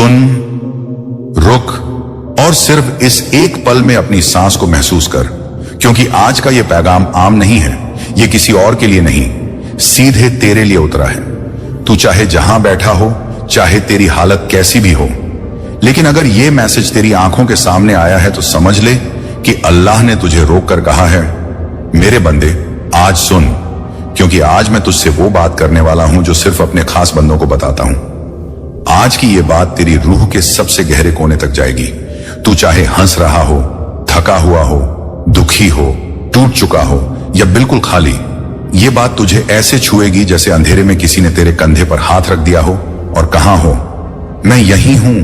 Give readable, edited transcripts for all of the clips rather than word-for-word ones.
सुन, रुक और सिर्फ इस एक पल में अपनी सांस को महसूस कर, क्योंकि आज का यह पैगाम आम नहीं है। यह किसी और के लिए नहीं, सीधे तेरे लिए उतरा है। तू चाहे जहां बैठा हो, चाहे तेरी हालत कैसी भी हो, लेकिन अगर यह मैसेज तेरी आंखों के सामने आया है तो समझ ले कि अल्लाह ने तुझे रोक कर कहा है, मेरे बंदे आज सुन, क्योंकि आज मैं तुझसे वो बात करने वाला हूं जो सिर्फ अपने खास बंदों को बताता हूं। आज की ये बात तेरी रूह के सबसे गहरे कोने तक जाएगी। तू चाहे हंस रहा हो, थका हुआ हो, दुखी हो, टूट चुका हो या बिल्कुल खाली, ये बात तुझे ऐसे छुएगी जैसे अंधेरे में किसी ने तेरे कंधे पर हाथ रख दिया हो और कहा हो, मैं यही हूं,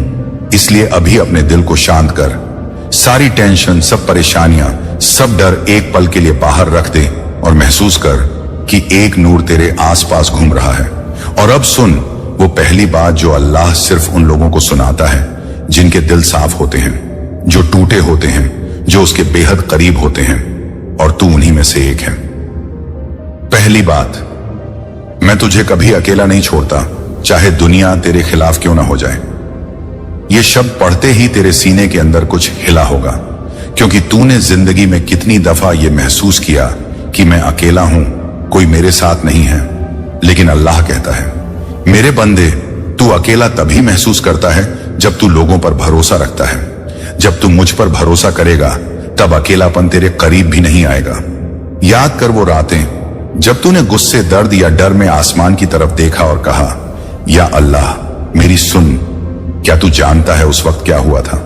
इसलिए अभी अपने दिल को शांत कर। सारी टेंशन, सब परेशानियां, सब डर एक पल के लिए बाहर रख दे और महसूस कर कि एक नूर तेरे आसपास घूम रहा है। और अब सुन वो पहली बात जो अल्लाह सिर्फ उन लोगों को सुनाता है जिनके दिल साफ होते हैं, जो टूटे होते हैं, जो उसके बेहद करीब होते हैं, और तू उन्हीं में से एक है। पहली बात, मैं तुझे कभी अकेला नहीं छोड़ता, चाहे दुनिया तेरे खिलाफ क्यों ना हो जाए। ये शब्द पढ़ते ही तेरे सीने के अंदर कुछ हिला होगा, क्योंकि तूने जिंदगी में कितनी दफा ये महसूस किया कि मैं अकेला हूं, कोई मेरे साथ नहीं है। लेकिन अल्लाह कहता है, मेरे बंदे, तू अकेला तभी महसूस करता है जब तू लोगों पर भरोसा रखता है। जब तू मुझ पर भरोसा करेगा तब अकेलापन तेरे करीब भी नहीं आएगा। याद कर वो रातें जब तूने गुस्से, दर्द या डर में आसमान की तरफ देखा और कहा, या अल्लाह मेरी सुन। क्या तू जानता है उस वक्त क्या हुआ था?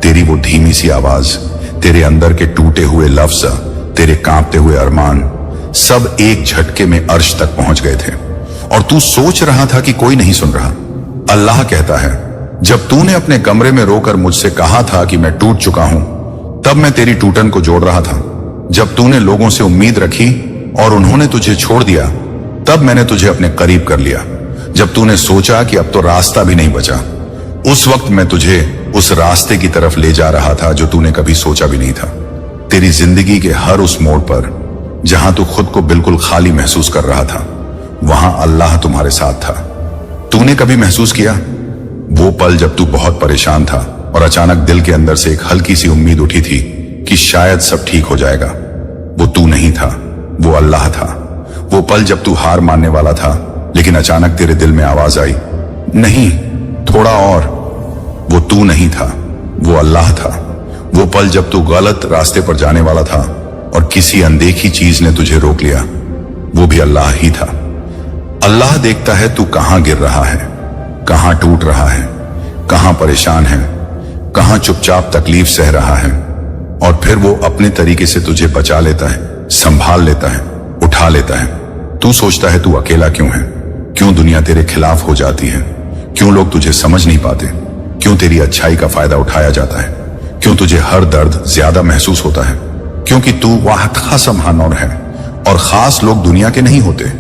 तेरी वो धीमी सी आवाज, तेरे अंदर के टूटे हुए लफ्ज, तेरे कांपते हुए अरमान, सब एक झटके में अर्श तक पहुंच गए थे और तू सोच रहा था कि कोई नहीं सुन रहा। अल्लाह कहता है, जब तूने अपने कमरे में रोकर मुझसे कहा था कि मैं टूट चुका हूं, तब मैं तेरी टूटन को जोड़ रहा था। जब तूने लोगों से उम्मीद रखी और उन्होंने तुझे छोड़ दिया, तब मैंने तुझे अपने करीब कर लिया। जब तूने सोचा कि अब तो रास्ता भी नहीं बचा, उस वक्त मैं तुझे उस रास्ते की तरफ ले जा रहा था जो तूने कभी सोचा भी नहीं था। तेरी जिंदगी के हर उस मोड़ पर जहां तू खुद को बिल्कुल खाली महसूस कर रहा था, वहां अल्लाह तुम्हारे साथ था। तूने कभी महसूस किया वो पल जब तू बहुत परेशान था और अचानक दिल के अंदर से एक हल्की सी उम्मीद उठी थी कि शायद सब ठीक हो जाएगा? वो तू नहीं था, वो अल्लाह था। वो पल जब तू हार मानने वाला था, लेकिन अचानक तेरे दिल में आवाज आई, नहीं, थोड़ा और। वो तू नहीं था, वो अल्लाह था। वो पल जब तू गलत रास्ते पर जाने वाला था और किसी अनदेखी चीज ने तुझे रोक लिया, वो भी अल्लाह ही था। अल्लाह देखता है तू कहां गिर रहा है, कहां टूट रहा है, कहां परेशान है, कहां चुपचाप तकलीफ सह रहा है, और फिर वो अपने तरीके से तुझे बचा लेता है, संभाल लेता है, उठा लेता है। तू सोचता है तू अकेला क्यों है, क्यों दुनिया तेरे खिलाफ हो जाती है, क्यों लोग तुझे समझ नहीं पाते, क्यों तेरी अच्छाई का फायदा उठाया जाता है, क्यों तुझे हर दर्द ज्यादा महसूस होता है, क्योंकि तू वाहद खास महानौर है और खास लोग दुनिया के नहीं होते,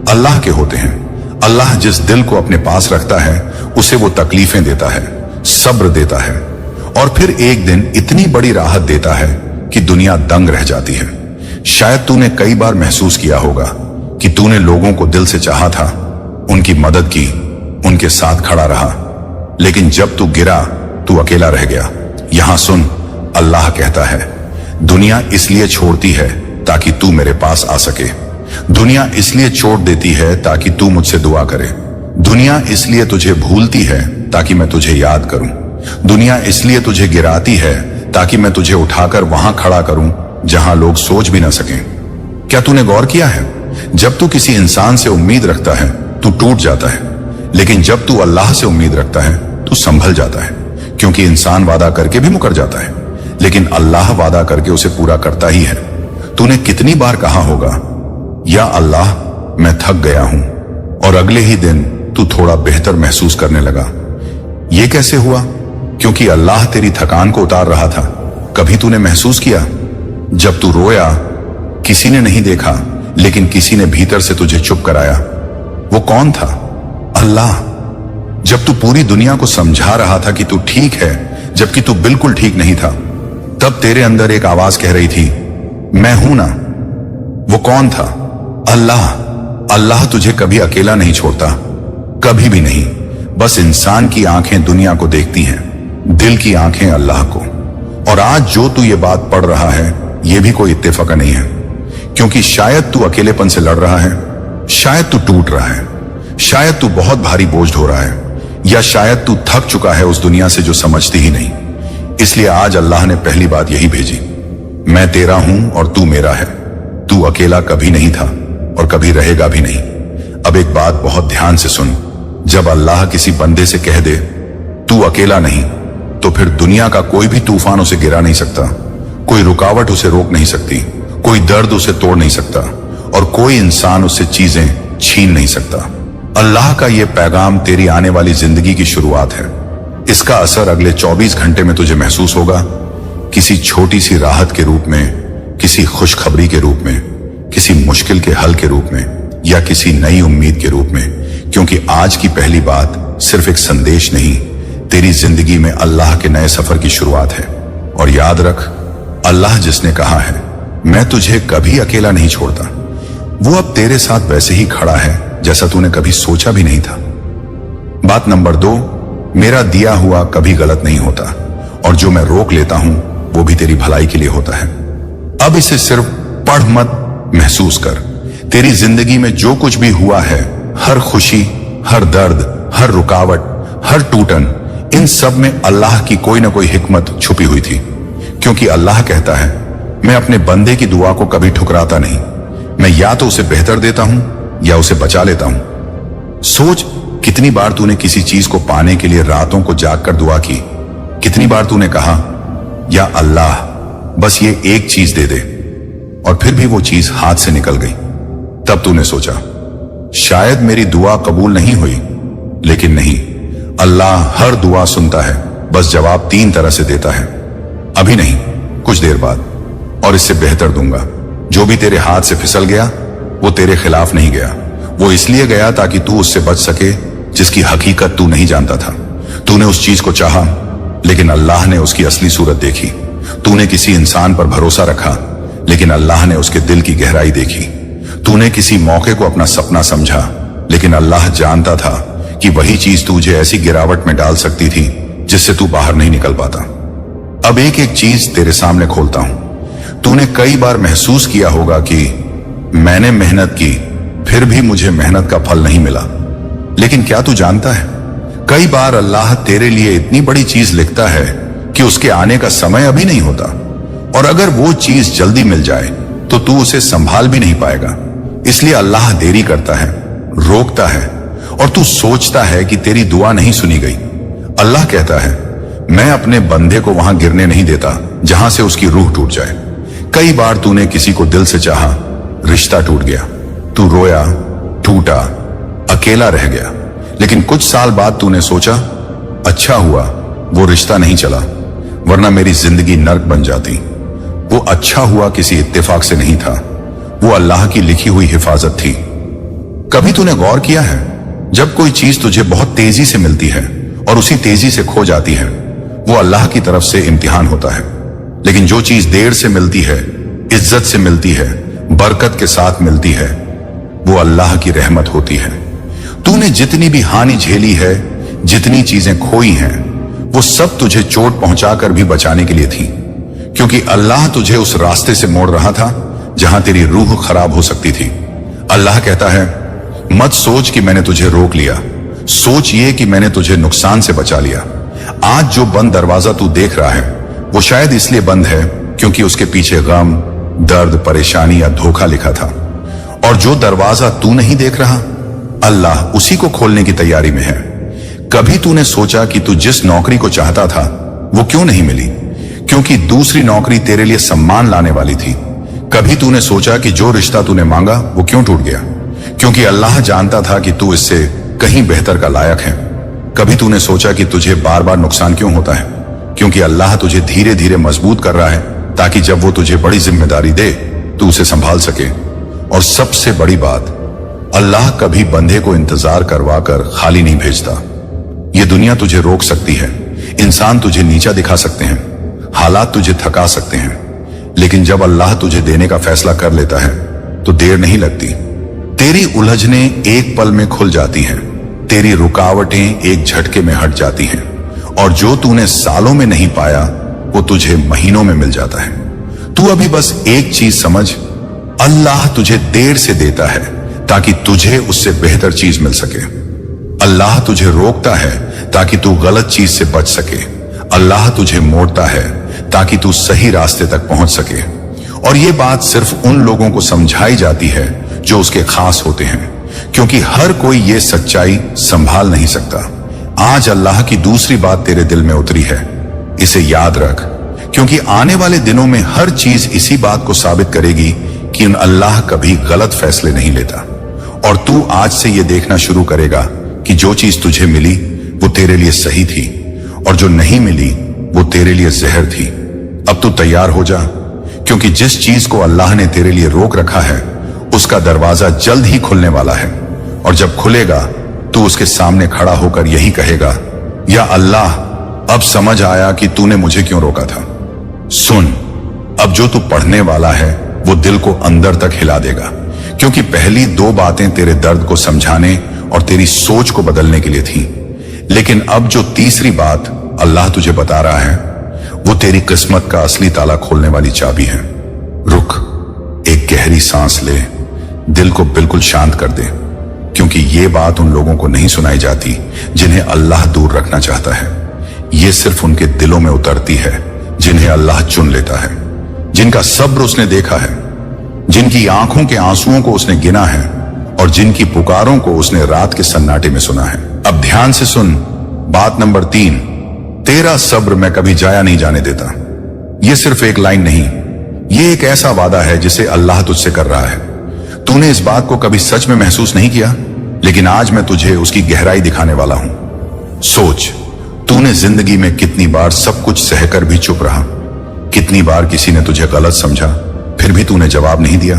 अल्लाह के होते हैं। अल्लाह जिस दिल को अपने पास रखता है उसे वो तकलीफें देता है, सब्र देता है, और फिर एक दिन इतनी बड़ी राहत देता है कि दुनिया दंग रह जाती है। शायद तूने कई बार महसूस किया होगा कि तूने लोगों को दिल से चाहा था, उनकी मदद की, उनके साथ खड़ा रहा, लेकिन जब तू गिरा तू अकेला रह गया। यहां सुन, अल्लाह कहता है, दुनिया इसलिए छोड़ती है ताकि तू मेरे पास आ सके। दुनिया इसलिए छोड़ देती है ताकि तू मुझसे दुआ करे। दुनिया इसलिए तुझे भूलती है ताकि मैं तुझे याद करूं। दुनिया इसलिए तुझे गिराती है ताकि मैं तुझे उठाकर वहां खड़ा करूं जहां लोग सोच भी ना सकें। क्या तूने गौर किया है, जब तू किसी इंसान से उम्मीद रखता है तू टूट जाता है, लेकिन जब तू अल्लाह से उम्मीद रखता है तू संभल जाता है। क्योंकि इंसान वादा करके भी मुकर जाता है, लेकिन अल्लाह वादा करके उसे पूरा करता ही है। तूने कितनी बार कहा होगा, या अल्लाह मैं थक गया हूं, और अगले ही दिन तू थोड़ा बेहतर महसूस करने लगा। यह कैसे हुआ? क्योंकि अल्लाह तेरी थकान को उतार रहा था। कभी तूने महसूस किया जब तू रोया, किसी ने नहीं देखा, लेकिन किसी ने भीतर से तुझे चुप कराया? वो कौन था? अल्लाह। जब तू पूरी दुनिया को समझा रहा था कि तू ठीक है, जबकि तू बिल्कुल ठीक नहीं था, तब तेरे अंदर एक आवाज कह रही थी, मैं हूं ना। वो कौन था? अल्लाह। अल्लाह तुझे कभी अकेला नहीं छोड़ता, कभी भी नहीं। बस इंसान की आंखें दुनिया को देखती हैं, दिल की आंखें अल्लाह को। और आज जो तू ये बात पढ़ रहा है, ये भी कोई इत्तेफाक नहीं है, क्योंकि शायद तू अकेलेपन से लड़ रहा है, शायद तू टूट रहा है, शायद तू बहुत भारी बोझ ढो रहा है, या शायद तू थक चुका है उस दुनिया से जो समझती ही नहीं। इसलिए आज अल्लाह ने पहली बात यही भेजी, मैं तेरा हूं और तू मेरा है। तू अकेला कभी नहीं था और कभी रहेगा भी नहीं। अब एक बात बहुत ध्यान से सुन, जब अल्लाह किसी बंदे से कह दे तू अकेला नहीं, तो फिर दुनिया का कोई भी तूफान उसे गिरा नहीं सकता, कोई रुकावट उसे रोक नहीं सकती, कोई दर्द उसे तोड़ नहीं सकता, और कोई इंसान उससे चीजें छीन नहीं सकता। अल्लाह का यह पैगाम तेरी आने वाली जिंदगी की शुरुआत है। इसका असर अगले 24 घंटे में तुझे महसूस होगा, किसी छोटी सी राहत के रूप में, किसी खुशखबरी के रूप में, किसी मुश्किल के हल के रूप में, या किसी नई उम्मीद के रूप में। क्योंकि आज की पहली बात सिर्फ एक संदेश नहीं, तेरी जिंदगी में अल्लाह के नए सफर की शुरुआत है। और याद रख, अल्लाह जिसने कहा है मैं तुझे कभी अकेला नहीं छोड़ता, वो अब तेरे साथ वैसे ही खड़ा है जैसा तूने कभी सोचा भी नहीं था। बात नंबर 2, मेरा दिया हुआ कभी गलत नहीं होता, और जो मैं रोक लेता हूं वो भी तेरी भलाई के लिए होता है। अब इसे सिर्फ पढ़ मत, महसूस कर। तेरी जिंदगी में जो कुछ भी हुआ है, हर खुशी, हर दर्द, हर रुकावट, हर टूटन, इन सब में अल्लाह की कोई ना कोई हिकमत छुपी हुई थी। क्योंकि अल्लाह कहता है मैं अपने बंदे की दुआ को कभी ठुकराता नहीं, मैं या तो उसे बेहतर देता हूं या उसे बचा लेता हूं। सोच, कितनी बार तूने किसी चीज को पाने के लिए रातों को जागकर दुआ की, कितनी बार तूने कहा या अल्लाह बस ये एक चीज दे दे, और फिर भी वो चीज हाथ से निकल गई। तब तूने सोचा शायद मेरी दुआ कबूल नहीं हुई, लेकिन नहीं, अल्लाह हर दुआ सुनता है, बस जवाब 3 तरह से देता है, अभी नहीं, कुछ देर बाद, और इससे बेहतर दूंगा। जो भी तेरे हाथ से फिसल गया वो तेरे खिलाफ नहीं गया, वो इसलिए गया ताकि तू उससे बच सके जिसकी हकीकत तू नहीं जानता था। तूने उस चीज को चाहा, लेकिन अल्लाह ने उसकी असली सूरत देखी। तूने किसी इंसान पर भरोसा रखा, लेकिन अल्लाह ने उसके दिल की गहराई देखी। तूने किसी मौके को अपना सपना समझा, लेकिन अल्लाह जानता था कि वही चीज तुझे ऐसी गिरावट में डाल सकती थी जिससे तू बाहर नहीं निकल पाता। अब एक एक चीज तेरे सामने खोलता हूं। तूने कई बार महसूस किया होगा कि मैंने मेहनत की, फिर भी मुझे मेहनत का फल नहीं मिला। लेकिन क्या तू जानता है, कई बार अल्लाह तेरे लिए इतनी बड़ी चीज लिखता है कि उसके आने का समय अभी नहीं होता, और अगर वो चीज जल्दी मिल जाए तो तू उसे संभाल भी नहीं पाएगा। इसलिए अल्लाह देरी करता है, रोकता है, और तू सोचता है कि तेरी दुआ नहीं सुनी गई। अल्लाह कहता है मैं अपने बंदे को वहां गिरने नहीं देता जहां से उसकी रूह टूट जाए। कई बार तूने किसी को दिल से चाहा, रिश्ता टूट गया, तू रोया, टूटा, अकेला रह गया, लेकिन कुछ साल बाद तूने सोचा अच्छा हुआ वो रिश्ता नहीं चला, वरना मेरी जिंदगी नर्क बन जाती। वो अच्छा हुआ किसी इत्तेफाक से नहीं था, वो अल्लाह की लिखी हुई हिफाजत थी। कभी तूने गौर किया है, जब कोई चीज तुझे बहुत तेजी से मिलती है और उसी तेजी से खो जाती है, वो अल्लाह की तरफ से इम्तिहान होता है। लेकिन जो चीज देर से मिलती है, इज्जत से मिलती है, बरकत के साथ मिलती है, वो अल्लाह की रहमत होती है। तूने जितनी भी हानि झेली है, जितनी चीजें खोई हैं, वो सब तुझे चोट पहुंचाकर भी बचाने के लिए थी, क्योंकि अल्लाह तुझे उस रास्ते से मोड़ रहा था जहां तेरी रूह खराब हो सकती थी। अल्लाह कहता है मत सोच कि मैंने तुझे रोक लिया, सोच ये कि मैंने तुझे नुकसान से बचा लिया। आज जो बंद दरवाजा तू देख रहा है वो शायद इसलिए बंद है क्योंकि उसके पीछे गम, दर्द, परेशानी या धोखा लिखा था। और जो दरवाजा तू नहीं देख रहा, अल्लाह उसी को खोलने की तैयारी में है। कभी तूने सोचा कि तू जिस नौकरी को चाहता था वो क्यों नहीं मिली? क्योंकि दूसरी नौकरी तेरे लिए सम्मान लाने वाली थी। कभी तूने सोचा कि जो रिश्ता तूने मांगा वो क्यों टूट गया? क्योंकि अल्लाह जानता था कि तू इससे कहीं बेहतर का लायक है। कभी तूने सोचा कि तुझे बार बार नुकसान क्यों होता है? क्योंकि अल्लाह तुझे धीरे धीरे मजबूत कर रहा है ताकि जब वो तुझे बड़ी जिम्मेदारी दे तू उसे संभाल सके। और सबसे बड़ी बात, अल्लाह कभी बंदे को इंतजार करवा कर खाली नहीं भेजता। ये दुनिया तुझे रोक सकती है, इंसान तुझे नीचा दिखा सकते हैं, हालात तुझे थका सकते हैं, लेकिन जब अल्लाह तुझे देने का फैसला कर लेता है तो देर नहीं लगती। तेरी उलझने एक पल में खुल जाती हैं, तेरी रुकावटें एक झटके में हट जाती हैं, और जो तूने सालों में नहीं पाया वो तुझे महीनों में मिल जाता है। तू अभी बस एक चीज समझ, अल्लाह तुझे देर से देता है ताकि तुझे उससे बेहतर चीज मिल सके। अल्लाह तुझे रोकता है ताकि तू गलत चीज से बच सके। अल्लाह तुझे मोड़ता है ताकि तू सही रास्ते तक पहुंच सके। और ये बात सिर्फ उन लोगों को समझाई जाती है जो उसके खास होते हैं, क्योंकि हर कोई ये सच्चाई संभाल नहीं सकता। आज अल्लाह की दूसरी बात तेरे दिल में उतरी है, इसे याद रख, क्योंकि आने वाले दिनों में हर चीज इसी बात को साबित करेगी कि अल्लाह कभी गलत फैसले नहीं लेता। और तू आज से ये देखना शुरू करेगा कि जो चीज तुझे मिली वो तेरे लिए सही थी, और जो नहीं मिली वो तेरे लिए जहर थी। अब तू तैयार हो जा, क्योंकि जिस चीज को अल्लाह ने तेरे लिए रोक रखा है उसका दरवाजा जल्द ही खुलने वाला है। और जब खुलेगा तू उसके सामने खड़ा होकर यही कहेगा, या अल्लाह, अब समझ आया कि तूने मुझे क्यों रोका था। सुन, अब जो तू पढ़ने वाला है वो दिल को अंदर तक हिला देगा, क्योंकि पहली दो बातें तेरे दर्द को समझाने और तेरी सोच को बदलने के लिए थी, लेकिन अब जो तीसरी बात अल्लाह तुझे बता रहा है वो तेरी किस्मत का असली ताला खोलने वाली चाबी है। रुक, एक गहरी सांस ले, दिल को बिल्कुल शांत कर दे, क्योंकि ये बात उन लोगों को नहीं सुनाई जाती जिन्हें अल्लाह दूर रखना चाहता है। ये सिर्फ उनके दिलों में उतरती है जिन्हें अल्लाह चुन लेता है, जिनका सब्र उसने देखा है, जिनकी आंखों के आंसुओं को उसने गिना है, और जिनकी पुकारों को उसने रात के सन्नाटे में सुना है। अब ध्यान से सुन बात नंबर 3, तेरा सब्र मैं कभी जाया नहीं जाने देता। ये सिर्फ एक लाइन नहीं, ये एक ऐसा वादा है जिसे अल्लाह तुझसे कर रहा है। तूने इस बात को कभी सच में महसूस नहीं किया, लेकिन आज मैं तुझे उसकी गहराई दिखाने वाला हूं। सोच, तूने जिंदगी में कितनी बार सब कुछ सहकर भी चुप रहा, कितनी बार किसी ने तुझे गलत समझा फिर भी तूने जवाब नहीं दिया,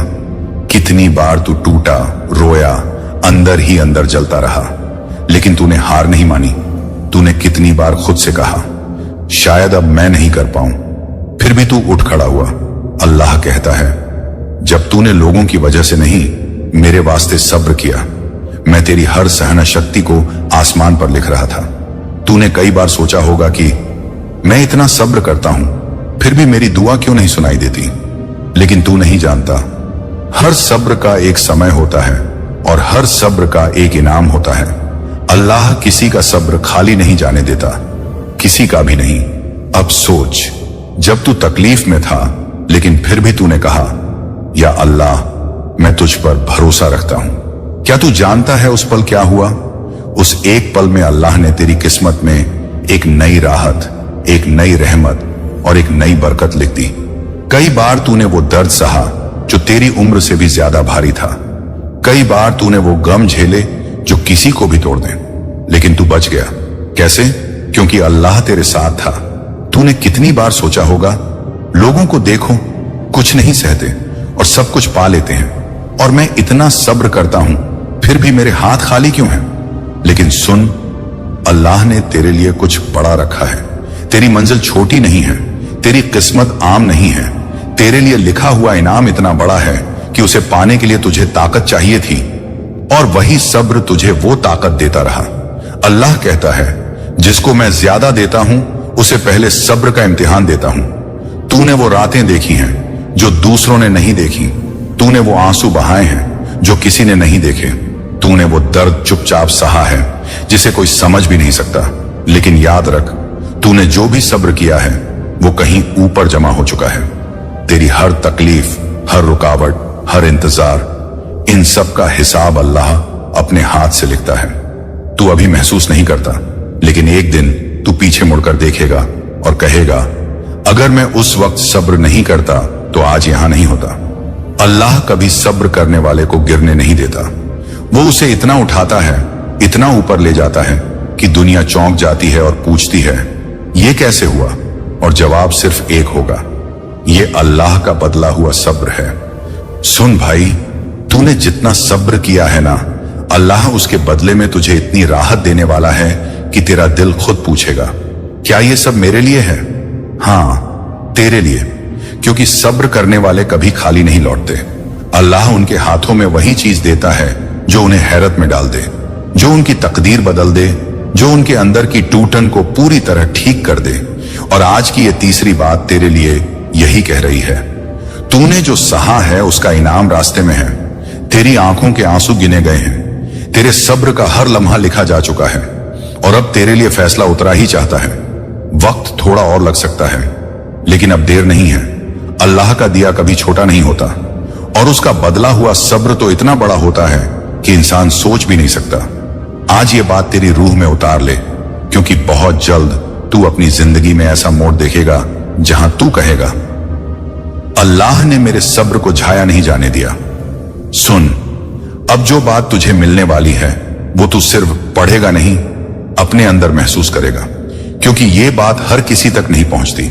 कितनी बार तू टूटा, रोया, अंदर ही अंदर जलता रहा, लेकिन तूने हार नहीं मानी। तूने कितनी बार खुद से कहा, शायद अब मैं नहीं कर पाऊं, फिर भी तू उठ खड़ा हुआ। अल्लाह कहता है, जब तूने लोगों की वजह से नहीं, मेरे वास्ते सब्र किया, मैं तेरी हर सहना शक्ति को आसमान पर लिख रहा था। तूने कई बार सोचा होगा कि मैं इतना सब्र करता हूं फिर भी मेरी दुआ क्यों नहीं सुनाई देती, लेकिन तू नहीं जानता, हर सब्र का एक समय होता है और हर सब्र का एक इनाम होता है। अल्लाह किसी का सब्र खाली नहीं जाने देता, किसी का भी नहीं। अब सोच, जब तू तकलीफ में था लेकिन फिर भी तूने कहा, या अल्लाह, मैं तुझ पर भरोसा रखता हूं। क्या तू जानता है उस पल क्या हुआ? उस एक पल में अल्लाह ने तेरी किस्मत में एक नई राहत, एक नई रहमत और एक नई बरकत लिख दी। कई बार तूने वो दर्द सहा जो तेरी उम्र से भी ज्यादा भारी था। कई बार तूने वो गम झेले जो किसी को भी तोड़ दे, लेकिन तू बच गया। कैसे? क्योंकि अल्लाह तेरे साथ था। तूने कितनी बार सोचा होगा, लोगों को देखो, कुछ नहीं सहते और सब कुछ पा लेते हैं, और मैं इतना सब्र करता हूं फिर भी मेरे हाथ खाली क्यों हैं? लेकिन सुन, अल्लाह ने तेरे लिए कुछ बड़ा रखा है। तेरी मंजिल छोटी नहीं है, तेरी किस्मत आम नहीं है। तेरे लिए लिखा हुआ इनाम इतना बड़ा है कि उसे पाने के लिए तुझे ताकत चाहिए थी, और वही सब्र तुझे वो ताकत देता रहा। अल्लाह कहता है, जिसको मैं ज्यादा देता हूं उसे पहले सब्र का इम्तिहान देता हूं। तूने वो रातें देखी हैं जो दूसरों ने नहीं देखी, तूने वो आंसू बहाए हैं जो किसी ने नहीं देखे, तूने वो दर्द चुपचाप सहा है जिसे कोई समझ भी नहीं सकता। लेकिन याद रख, तूने जो भी सब्र किया है वो कहीं ऊपर जमा हो चुका है। तेरी हर तकलीफ, हर रुकावट, हर इंतजार, इन सब का हिसाब अल्लाह अपने हाथ से लिखता है। तू अभी महसूस नहीं करता, लेकिन एक दिन तू पीछे मुड़कर देखेगा और कहेगा, अगर मैं उस वक्त सब्र नहीं करता तो आज यहां नहीं होता। अल्लाह कभी सब्र करने वाले को गिरने नहीं देता। वो उसे इतना उठाता है, इतना ऊपर ले जाता है कि दुनिया चौंक जाती है और पूछती है, ये कैसे हुआ? और जवाब सिर्फ एक होगा, ये अल्लाह का बदला हुआ सब्र है। सुन भाई, तूने जितना सब्र किया है ना, अल्लाह उसके बदले में तुझे इतनी राहत देने वाला है कि तेरा दिल खुद पूछेगा, क्या ये सब मेरे लिए है? हाँ, तेरे लिए, क्योंकि सब्र करने वाले कभी खाली नहीं लौटते। अल्लाह उनके हाथों में वही चीज देता है जो उन्हें हैरत में डाल दे। जो उनकी तकदीर बदल दे, जो उनके अंदर की टूटन को पूरी तरह ठीक कर दे। और आज की ये तीसरी बात तेरे लिए यही कह रही है, तूने जो सहा है उसका इनाम रास्ते में है। तेरी आंखों के आंसू गिने गए हैं, तेरे सब्र का हर लम्हा लिखा जा चुका है और अब तेरे लिए फैसला उतरा ही चाहता है। वक्त थोड़ा और लग सकता है, लेकिन अब देर नहीं है। अल्लाह का दिया कभी छोटा नहीं होता और उसका बदला हुआ सब्र तो इतना बड़ा होता है कि इंसान सोच भी नहीं सकता। आज ये बात तेरी रूह में उतार ले, क्योंकि बहुत जल्द तू अपनी जिंदगी में ऐसा मोड़ देखेगा जहां तू कहेगा, अल्लाह ने मेरे सब्र को झाया नहीं जाने दिया। सुन, अब जो बात तुझे मिलने वाली है वो तू सिर्फ पढ़ेगा नहीं, अपने अंदर महसूस करेगा, क्योंकि ये बात हर किसी तक नहीं पहुंचती।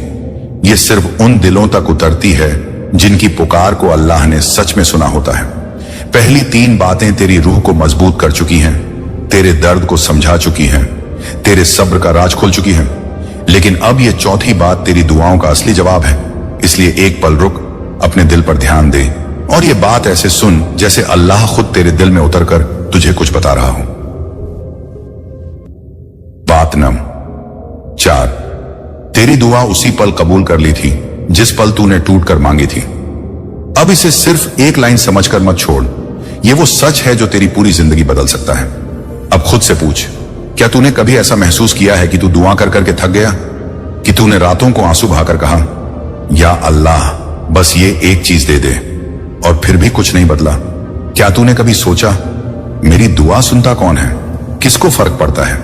ये सिर्फ उन दिलों तक उतरती है जिनकी पुकार को अल्लाह ने सच में सुना होता है। पहली तीन बातें तेरी रूह को मजबूत कर चुकी हैं, तेरे दर्द को समझा चुकी हैं, तेरे सब्र का राज खोल चुकी हैं। लेकिन अब ये चौथी बात तेरी दुआओं का असली जवाब है। इसलिए एक पल रुक, अपने दिल पर ध्यान दे और ये बात ऐसे सुन जैसे अल्लाह खुद तेरे दिल में उतरकर तुझे कुछ बता रहा हो। बात नंबर 4, तेरी दुआ उसी पल कबूल कर ली थी जिस पल तूने टूट कर मांगी थी। अब इसे सिर्फ एक लाइन समझकर मत छोड़, ये वो सच है जो तेरी पूरी जिंदगी बदल सकता है। अब खुद से पूछ, क्या तूने कभी ऐसा महसूस किया है कि तू दुआ कर करके थक गया, कि तूने रातों को आंसू बहाकर कहा, या अल्लाह बस ये एक चीज दे दे, और फिर भी कुछ नहीं बदला? क्या तूने कभी सोचा, मेरी दुआ सुनता कौन है, किसको फर्क पड़ता है?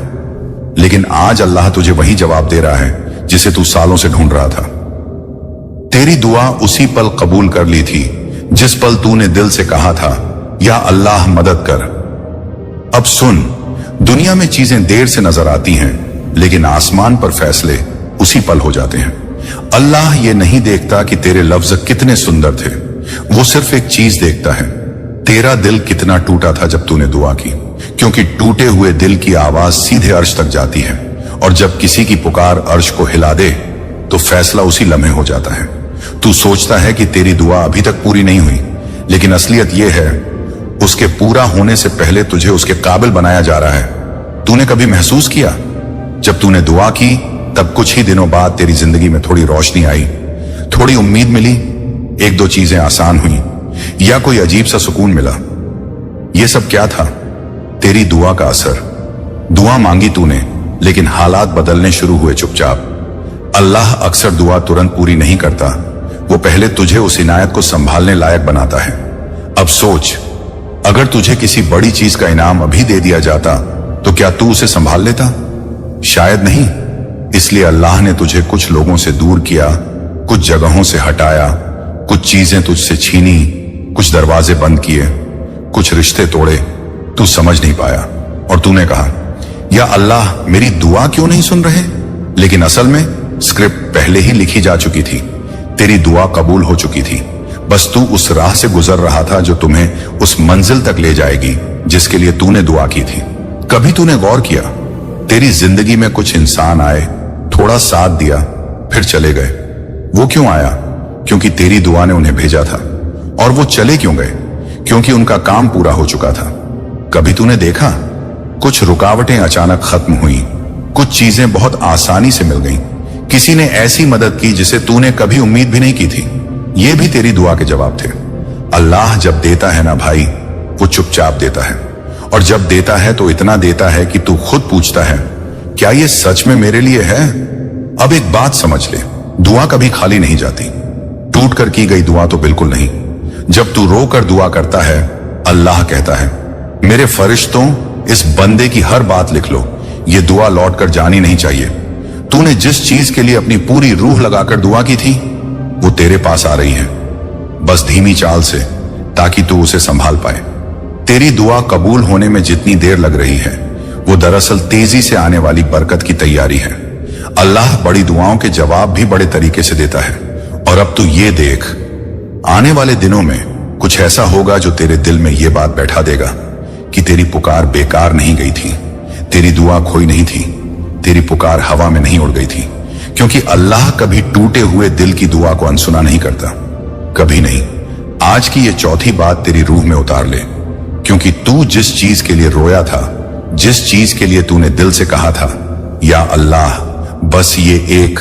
लेकिन आज अल्लाह तुझे वही जवाब दे रहा है जिसे तू सालों से ढूंढ रहा था। तेरी दुआ उसी पल कबूल कर ली थी जिस पल तूने दिल से कहा था, या अल्लाह मदद कर। अब सुन, दुनिया में चीजें देर से नजर आती हैं, लेकिन आसमान पर फैसले उसी पल हो जाते हैं। अल्लाह ये नहीं देखता कि तेरे लफ्ज कितने सुंदर थे, वो सिर्फ एक चीज देखता है, तेरा दिल कितना टूटा था जब तूने दुआ की। क्योंकि टूटे हुए दिल की आवाज सीधे अर्श तक जाती है, और जब किसी की पुकार अर्श को हिला दे तो फैसला उसी लम्हे हो जाता है। तू सोचता है कि तेरी दुआ अभी तक पूरी नहीं हुई, लेकिन असलियत यह है, उसके पूरा होने से पहले तुझे उसके काबिल बनाया जा रहा है। तूने कभी महसूस किया, जब तूने दुआ की तब कुछ ही दिनों बाद तेरी जिंदगी में थोड़ी रोशनी आई, थोड़ी उम्मीद मिली, एक दो चीजें आसान हुई, या कोई अजीब सा सुकून मिला? यह सब क्या था? तेरी दुआ का असर। दुआ मांगी तूने, लेकिन हालात बदलने शुरू हुए चुपचाप। अल्लाह अक्सर दुआ तुरंत पूरी नहीं करता, वो पहले तुझे उस इनायत को संभालने लायक बनाता है। अब सोच, अगर तुझे किसी बड़ी चीज का इनाम अभी दे दिया जाता तो क्या तू उसे संभाल लेता? शायद नहीं। इसलिए अल्लाह ने तुझे कुछ लोगों से दूर किया, कुछ जगहों से हटाया, कुछ चीजें तुझसे छीनी, कुछ दरवाजे बंद किए, कुछ रिश्ते तोड़े। तू समझ नहीं पाया और तूने कहा, या अल्लाह मेरी दुआ क्यों नहीं सुन रहे? लेकिन असल में स्क्रिप्ट पहले ही लिखी जा चुकी थी, तेरी दुआ कबूल हो चुकी थी। बस तू उस राह से गुजर रहा था जो तुम्हें उस मंजिल तक ले जाएगी जिसके लिए तूने दुआ की थी। कभी तूने गौर किया, तेरी जिंदगी में कुछ इंसान आए, थोड़ा साथ दिया, फिर चले गए। वो क्यों आया? क्योंकि तेरी दुआ ने उन्हें भेजा था। और वो चले क्यों गए? क्योंकि उनका काम पूरा हो चुका था। कभी तूने देखा, कुछ रुकावटें अचानक खत्म हुई, कुछ चीजें बहुत आसानी से मिल गईं। किसी ने ऐसी मदद की जिसे तूने कभी उम्मीद भी नहीं की थी। ये भी तेरी दुआ के जवाब थे। अल्लाह जब देता है ना भाई, वो चुपचाप देता है, और जब देता है तो इतना देता है कि तू खुद पूछता है, क्या ये सच में मेरे लिए है? अब एक बात समझ ले, दुआ कभी खाली नहीं जाती। टूट कर की गई दुआ तो बिल्कुल नहीं। जब तू रो कर दुआ करता है, अल्लाह कहता है, मेरे फरिश्तों, इस बंदे की हर बात लिख लो, ये दुआ लौट कर जानी नहीं चाहिए। तूने जिस चीज के लिए अपनी पूरी रूह लगाकर दुआ की थी, वो तेरे पास आ रही है, बस धीमी चाल से, ताकि तू उसे संभाल पाए। तेरी दुआ कबूल होने में जितनी देर लग रही है, वो दरअसल तेजी से आने वाली बरकत की तैयारी है। अल्लाह बड़ी दुआओं के जवाब भी बड़े तरीके से देता है। और अब तू ये देख, आने वाले दिनों में कुछ ऐसा होगा जो तेरे दिल में ये बात बैठा देगा कि तेरी पुकार बेकार नहीं गई थी, तेरी दुआ खोई नहीं थी, तेरी पुकार हवा में नहीं उड़ गई थी। क्योंकि अल्लाह कभी टूटे हुए दिल की दुआ को अनसुना नहीं करता, कभी नहीं। आज की ये चौथी बात तेरी रूह में उतार ले, क्योंकि तू जिस चीज के लिए रोया था, जिस चीज के लिए तूने दिल से कहा था, या अल्लाह, बस ये एक,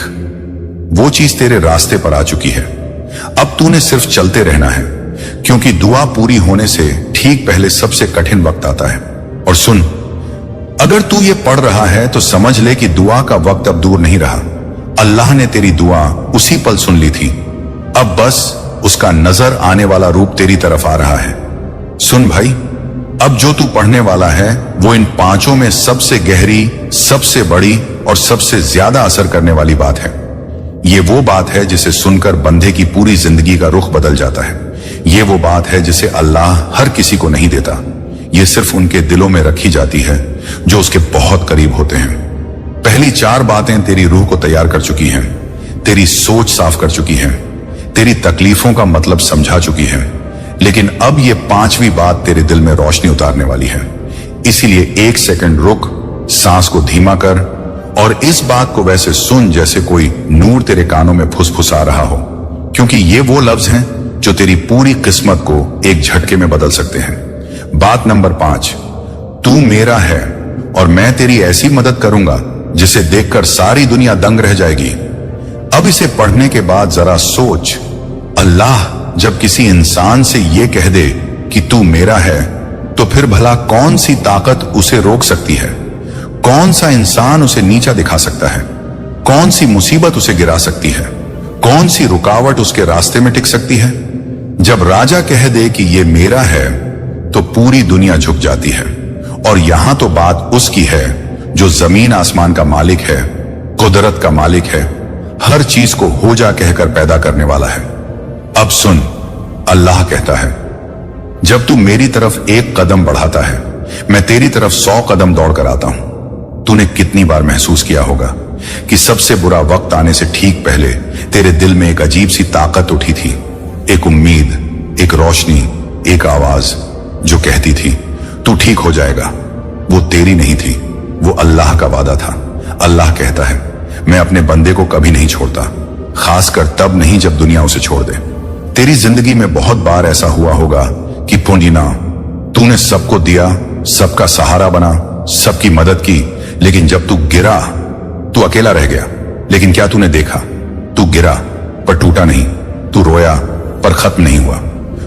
वो चीज तेरे रास्ते पर आ चुकी है। अब तूने सिर्फ चलते रहना है, क्योंकि दुआ पूरी होने से ठीक पहले सबसे कठिन वक्त आता है। और सुन, अगर तू ये पढ़ रहा है तो समझ ले कि दुआ का वक्त अब दूर नहीं रहा। अल्लाह ने तेरी दुआ उसी पल सुन ली थी, अब बस उसका नजर आने वाला रूप तेरी तरफ आ रहा है। सुन भाई, अब जो तू पढ़ने वाला है वो इन पांचों में सबसे गहरी, सबसे बड़ी और सबसे ज्यादा असर करने वाली बात है। ये वो बात है जिसे सुनकर बंदे की पूरी जिंदगी का रुख बदल जाता है। ये वो बात है जिसे अल्लाह हर किसी को नहीं देता। ये सिर्फ उनके दिलों में रखी जाती है जो उसके बहुत करीब होते हैं। पहली चार बातें तेरी रूह को तैयार कर चुकी हैं, तेरी सोच साफ कर चुकी हैं, तेरी तकलीफों का मतलब समझा चुकी हैं, लेकिन अब ये पांचवी बात तेरे दिल में रोशनी उतारने वाली है। इसीलिए एक सेकंड रुक, सांस को धीमा कर और इस बात को वैसे सुन जैसे कोई नूर तेरे कानों में फुसफुसा रहा हो, क्योंकि ये वो लफ्ज हैं जो तेरी पूरी किस्मत को एक झटके में बदल सकते हैं। बात नंबर 5, तू मेरा है और मैं तेरी ऐसी मदद करूंगा जिसे देखकर सारी दुनिया दंग रह जाएगी। अब इसे पढ़ने के बाद जरा सोच, अल्लाह जब किसी इंसान से ये कह दे कि तू मेरा है, तो फिर भला कौन सी ताकत उसे रोक सकती है? कौन सा इंसान उसे नीचा दिखा सकता है? कौन सी मुसीबत उसे गिरा सकती है? कौन सी रुकावट उसके रास्ते में टिक सकती है? जब राजा कह दे कि ये मेरा है तो पूरी दुनिया झुक जाती है। और यहां तो बात उसकी है जो जमीन आसमान का मालिक है, कुदरत का मालिक है, हर चीज को हो जा कहकर पैदा करने वाला है। अब सुन, अल्लाह कहता है, जब तू मेरी तरफ एक कदम बढ़ाता है, मैं तेरी तरफ 100 कदम दौड़ कर आता हूं। तूने कितनी बार महसूस किया होगा कि सबसे बुरा वक्त आने से ठीक पहले तेरे दिल में एक अजीब सी ताकत उठी थी, एक उम्मीद, एक रोशनी, एक आवाज जो कहती थी तू ठीक हो जाएगा। वो तेरी नहीं थी, वो अल्लाह का वादा था। अल्लाह कहता है, मैं अपने बंदे को कभी नहीं छोड़ता, खासकर तब नहीं जब दुनिया उसे छोड़ दे। तेरी जिंदगी में बहुत बार ऐसा हुआ होगा कि पुंजिना, तूने सबको दिया, सबका सहारा बना, सबकी मदद की, लेकिन जब तू गिरा तू अकेला रह गया। लेकिन क्या तूने देखा? तू गिरा पर टूटा नहीं, तू रोया पर खत्म नहीं हुआ,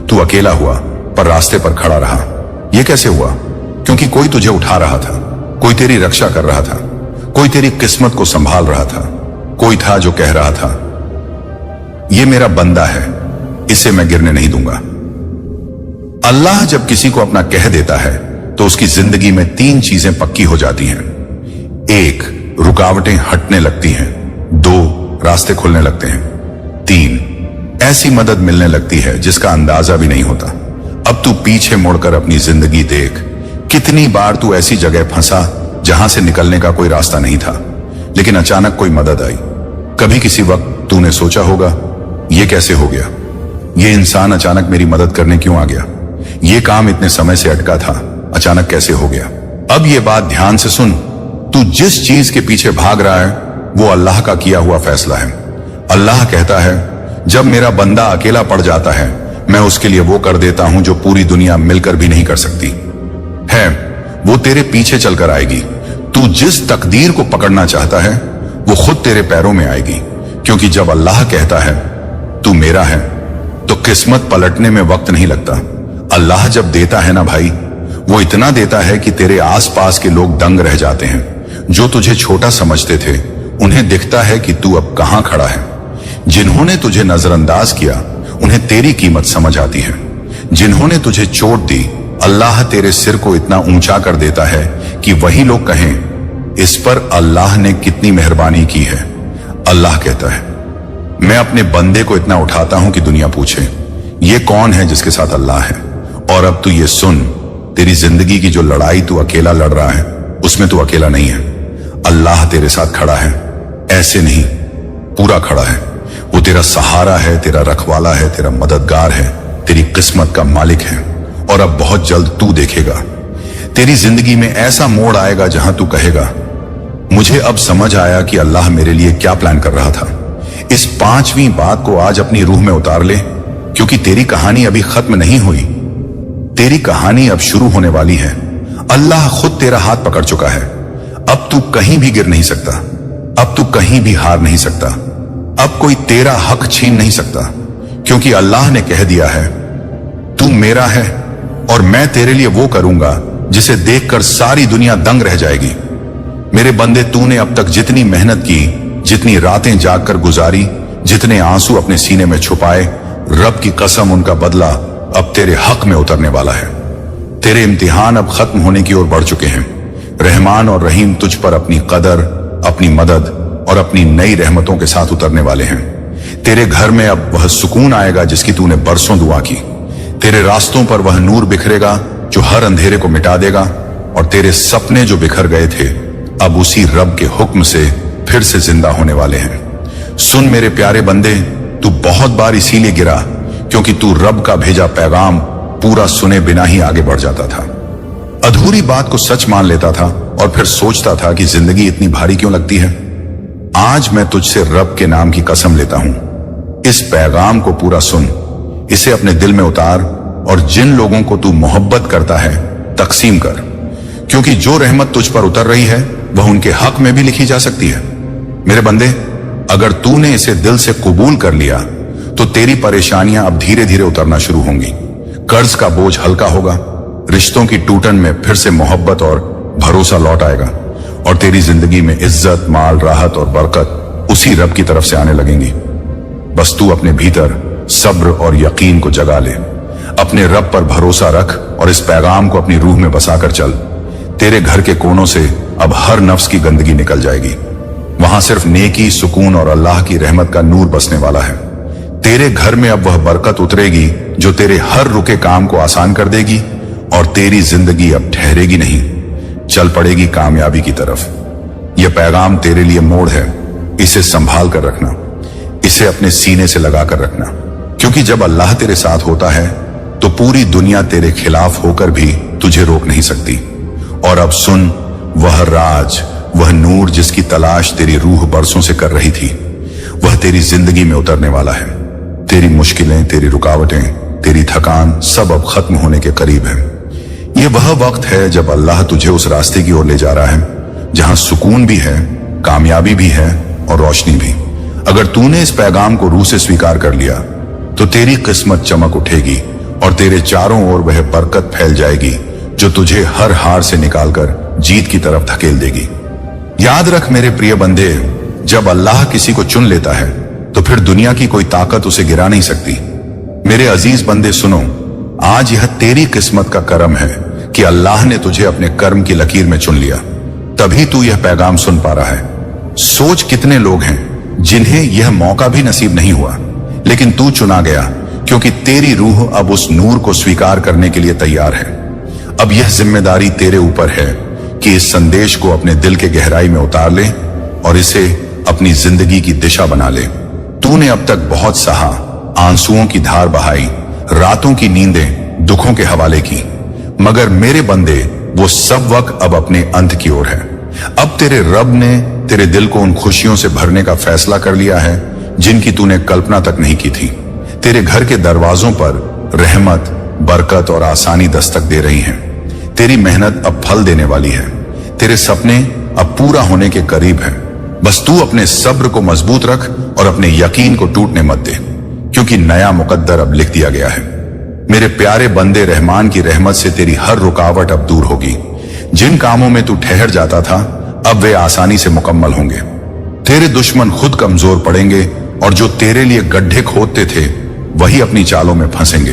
तू अकेला हुआ पर रास्ते पर खड़ा रहा। यह कैसे हुआ? क्योंकि कोई तुझे उठा रहा था, कोई तेरी रक्षा कर रहा था, कोई तेरी किस्मत को संभाल रहा था, कोई था जो कह रहा था, यह मेरा बंदा है, इसे मैं गिरने नहीं दूंगा। अल्लाह जब किसी को अपना कह देता है तो उसकी जिंदगी में 3 चीजें पक्की हो जाती हैं। 1, रुकावटें हटने लगती हैं। 2, रास्ते खुलने लगते हैं। 3, ऐसी मदद मिलने लगती है जिसका अंदाजा भी नहीं होता। अब तू पीछे मुड़कर अपनी जिंदगी देख, कितनी बार तू ऐसी जगह फंसा जहां से निकलने का कोई रास्ता नहीं था, लेकिन अचानक कोई मदद आई। कभी किसी वक्त तूने सोचा होगा, यह कैसे हो गया? ये इंसान अचानक मेरी मदद करने क्यों आ गया? ये काम इतने समय से अटका था, अचानक कैसे हो गया? अब ये बात ध्यान से सुन, तू जिस चीज के पीछे भाग रहा है वो अल्लाह का किया हुआ फैसला है। अल्लाह कहता है, जब मेरा बंदा अकेला पड़ जाता है, मैं उसके लिए वो कर देता हूं जो पूरी दुनिया मिलकर भी नहीं कर सकती है। वो तेरे पीछे चलकर आएगी। तू जिस तकदीर को पकड़ना चाहता है वो खुद तेरे पैरों में आएगी, क्योंकि जब अल्लाह कहता है तू मेरा है तो किस्मत पलटने में वक्त नहीं लगता। अल्लाह जब देता है ना भाई, वो इतना देता है कि तेरे आसपास के लोग दंग रह जाते हैं। जो तुझे छोटा समझते थे उन्हें दिखता है कि तू अब कहां खड़ा है। जिन्होंने तुझे नजरअंदाज किया उन्हें तेरी कीमत समझ आती है। जिन्होंने तुझे चोट दी, अल्लाह तेरे सिर को इतना ऊंचा कर देता है कि वही लोग कहें, इस पर अल्लाह ने कितनी मेहरबानी की है। अल्लाह कहता है, मैं अपने बंदे को इतना उठाता हूं कि दुनिया पूछे, ये कौन है जिसके साथ अल्लाह है। और अब तू ये सुन, तेरी जिंदगी की जो लड़ाई तू अकेला लड़ रहा है उसमें तू अकेला नहीं है। अल्लाह तेरे साथ खड़ा है, ऐसे नहीं, पूरा खड़ा है। वो तेरा सहारा है, तेरा रखवाला है, तेरा मददगार है, तेरी किस्मत का मालिक है। और अब बहुत जल्द तू देखेगा, तेरी जिंदगी में ऐसा मोड़ आएगा जहां तू कहेगा, मुझे अब समझ आया कि अल्लाह मेरे लिए क्या प्लान कर रहा था। इस 5वीं बात को आज अपनी रूह में उतार ले, क्योंकि तेरी कहानी अभी खत्म नहीं हुई, तेरी कहानी अब शुरू होने वाली है। अल्लाह खुद तेरा हाथ पकड़ चुका है। अब तू कहीं भी गिर नहीं सकता, अब तू कहीं भी हार नहीं सकता, अब कोई तेरा हक छीन नहीं सकता, क्योंकि अल्लाह ने कह दिया है तू मेरा है और मैं तेरे लिए वो करूंगा जिसे देखकर सारी दुनिया दंग रह जाएगी। मेरे बंदे, तूने अब तक जितनी मेहनत की, जितनी रातें जागकर गुजारी, जितने आंसू अपने सीने में छुपाए, रब की कसम उनका बदला अब तेरे हक में उतरने वाला है। तेरे इम्तिहान अब खत्म होने की ओर बढ़ चुके हैं। रहमान और रहीम तुझ पर अपनी कदर, अपनी मदद और अपनी नई रहमतों के साथ उतरने वाले हैं। तेरे घर में अब वह सुकून आएगा जिसकी तूने बरसों दुआ की। तेरे रास्तों पर वह नूर बिखरेगा जो हर अंधेरे को मिटा देगा, और तेरे सपने जो बिखर गए थे अब उसी रब के हुक्म से फिर से जिंदा होने वाले हैं। सुन मेरे प्यारे बंदे, तू बहुत बार इसीलिए गिरा क्योंकि तू रब का भेजा पैगाम पूरा सुने बिना ही आगे बढ़ जाता था। अधूरी बात को सच मान लेता था और फिर सोचता था कि जिंदगी इतनी भारी क्यों लगती है। आज मैं तुझसे रब के नाम की कसम लेता हूं, इस पैगाम को पूरा सुन, इसे अपने दिल में उतार और जिन लोगों को तू मोहब्बत करता है तकसीम कर, क्योंकि जो रहमत तुझ पर उतर रही है वह उनके हक में भी लिखी जा सकती है। मेरे बंदे, अगर तूने इसे दिल से कबूल कर लिया तो तेरी परेशानियां अब धीरे धीरे उतरना शुरू होंगी। कर्ज का बोझ हल्का होगा, रिश्तों की टूटन में फिर से मोहब्बत और भरोसा लौट आएगा, और तेरी जिंदगी में इज्जत, माल, राहत और बरकत उसी रब की तरफ से आने लगेंगी। बस तू अपने भीतर सब्र और यकीन को जगा ले, अपने रब पर भरोसा रख और इस पैगाम को अपनी रूह में बसाकर चल। तेरे घर के कोनों से अब हर नफ्स की गंदगी निकल जाएगी। वहां सिर्फ नेकी, सुकून और अल्लाह की रहमत का नूर बसने वाला है। तेरे घर में अब वह बरकत उतरेगी जो तेरे हर रुके काम को आसान कर देगी, और तेरी जिंदगी अब ठहरेगी नहीं, चल पड़ेगी कामयाबी की तरफ। यह पैगाम तेरे लिए मोड़ है, इसे संभाल कर रखना, इसे अपने सीने से लगा कर रखना, क्योंकि जब अल्लाह तेरे साथ होता है तो पूरी दुनिया तेरे खिलाफ होकर भी तुझे रोक नहीं सकती। और अब सुन, वह राज, वह नूर जिसकी तलाश तेरी रूह बरसों से कर रही थी, वह तेरी जिंदगी में उतरने वाला है। तेरी मुश्किलें, तेरी रुकावटें, तेरी थकान सब अब खत्म होने के करीब है। यह वह वक्त है जब अल्लाह तुझे उस रास्ते की ओर ले जा रहा है जहां सुकून भी है, कामयाबी भी है और रोशनी भी। अगर तूने इस पैगाम को रूह से स्वीकार कर लिया तो तेरी किस्मत चमक उठेगी और तेरे चारों ओर वह बरकत फैल जाएगी जो तुझे हर हार से निकालकर जीत की तरफ धकेल देगी। याद रख मेरे प्रिय बंदे, जब अल्लाह किसी को चुन लेता है तो फिर दुनिया की कोई ताकत उसे गिरा नहीं सकती। मेरे अजीज बंदे सुनो, आज यह तेरी किस्मत का करम है कि अल्लाह ने तुझे अपने कर्म की लकीर में चुन लिया, तभी तू यह पैगाम सुन पा रहा है। सोच कितने लोग हैं जिन्हें यह मौका भी नसीब नहीं हुआ, लेकिन तू चुना गया क्योंकि तेरी रूह अब उस नूर को स्वीकार करने के लिए तैयार है। अब यह जिम्मेदारी तेरे ऊपर है कि इस संदेश को अपने दिल के गहराई में उतार ले और इसे अपनी जिंदगी की दिशा बना ले। तूने अब तक बहुत सहा, आंसुओं की धार बहाई, रातों की नींदें दुखों के हवाले की, मगर मेरे बंदे, वो सब वक्त अब अपने अंत की ओर है। अब तेरे रब ने तेरे दिल को उन खुशियों से भरने का फैसला कर लिया है जिनकी तूने कल्पना तक नहीं की थी। तेरे घर के दरवाजों पर रहमत, बरकत और आसानी दस्तक दे रही हैं। तेरी मेहनत अब फल देने वाली है। तेरे सपने अब पूरा होने के करीब हैं। बस तू अपने सब्र को मजबूत रख और अपने यकीन को टूटने मत दे, क्योंकि नया मुकद्दर अब लिख दिया गया है। मेरे प्यारे बंदे, रहमान की रहमत से तेरी हर रुकावट अब दूर होगी। जिन कामों में तू ठहर जाता था अब वे आसानी से मुकम्मल होंगे। तेरे दुश्मन खुद कमजोर पड़ेंगे और जो तेरे लिए गड्ढे खोदते थे वही अपनी चालों में फंसेंगे,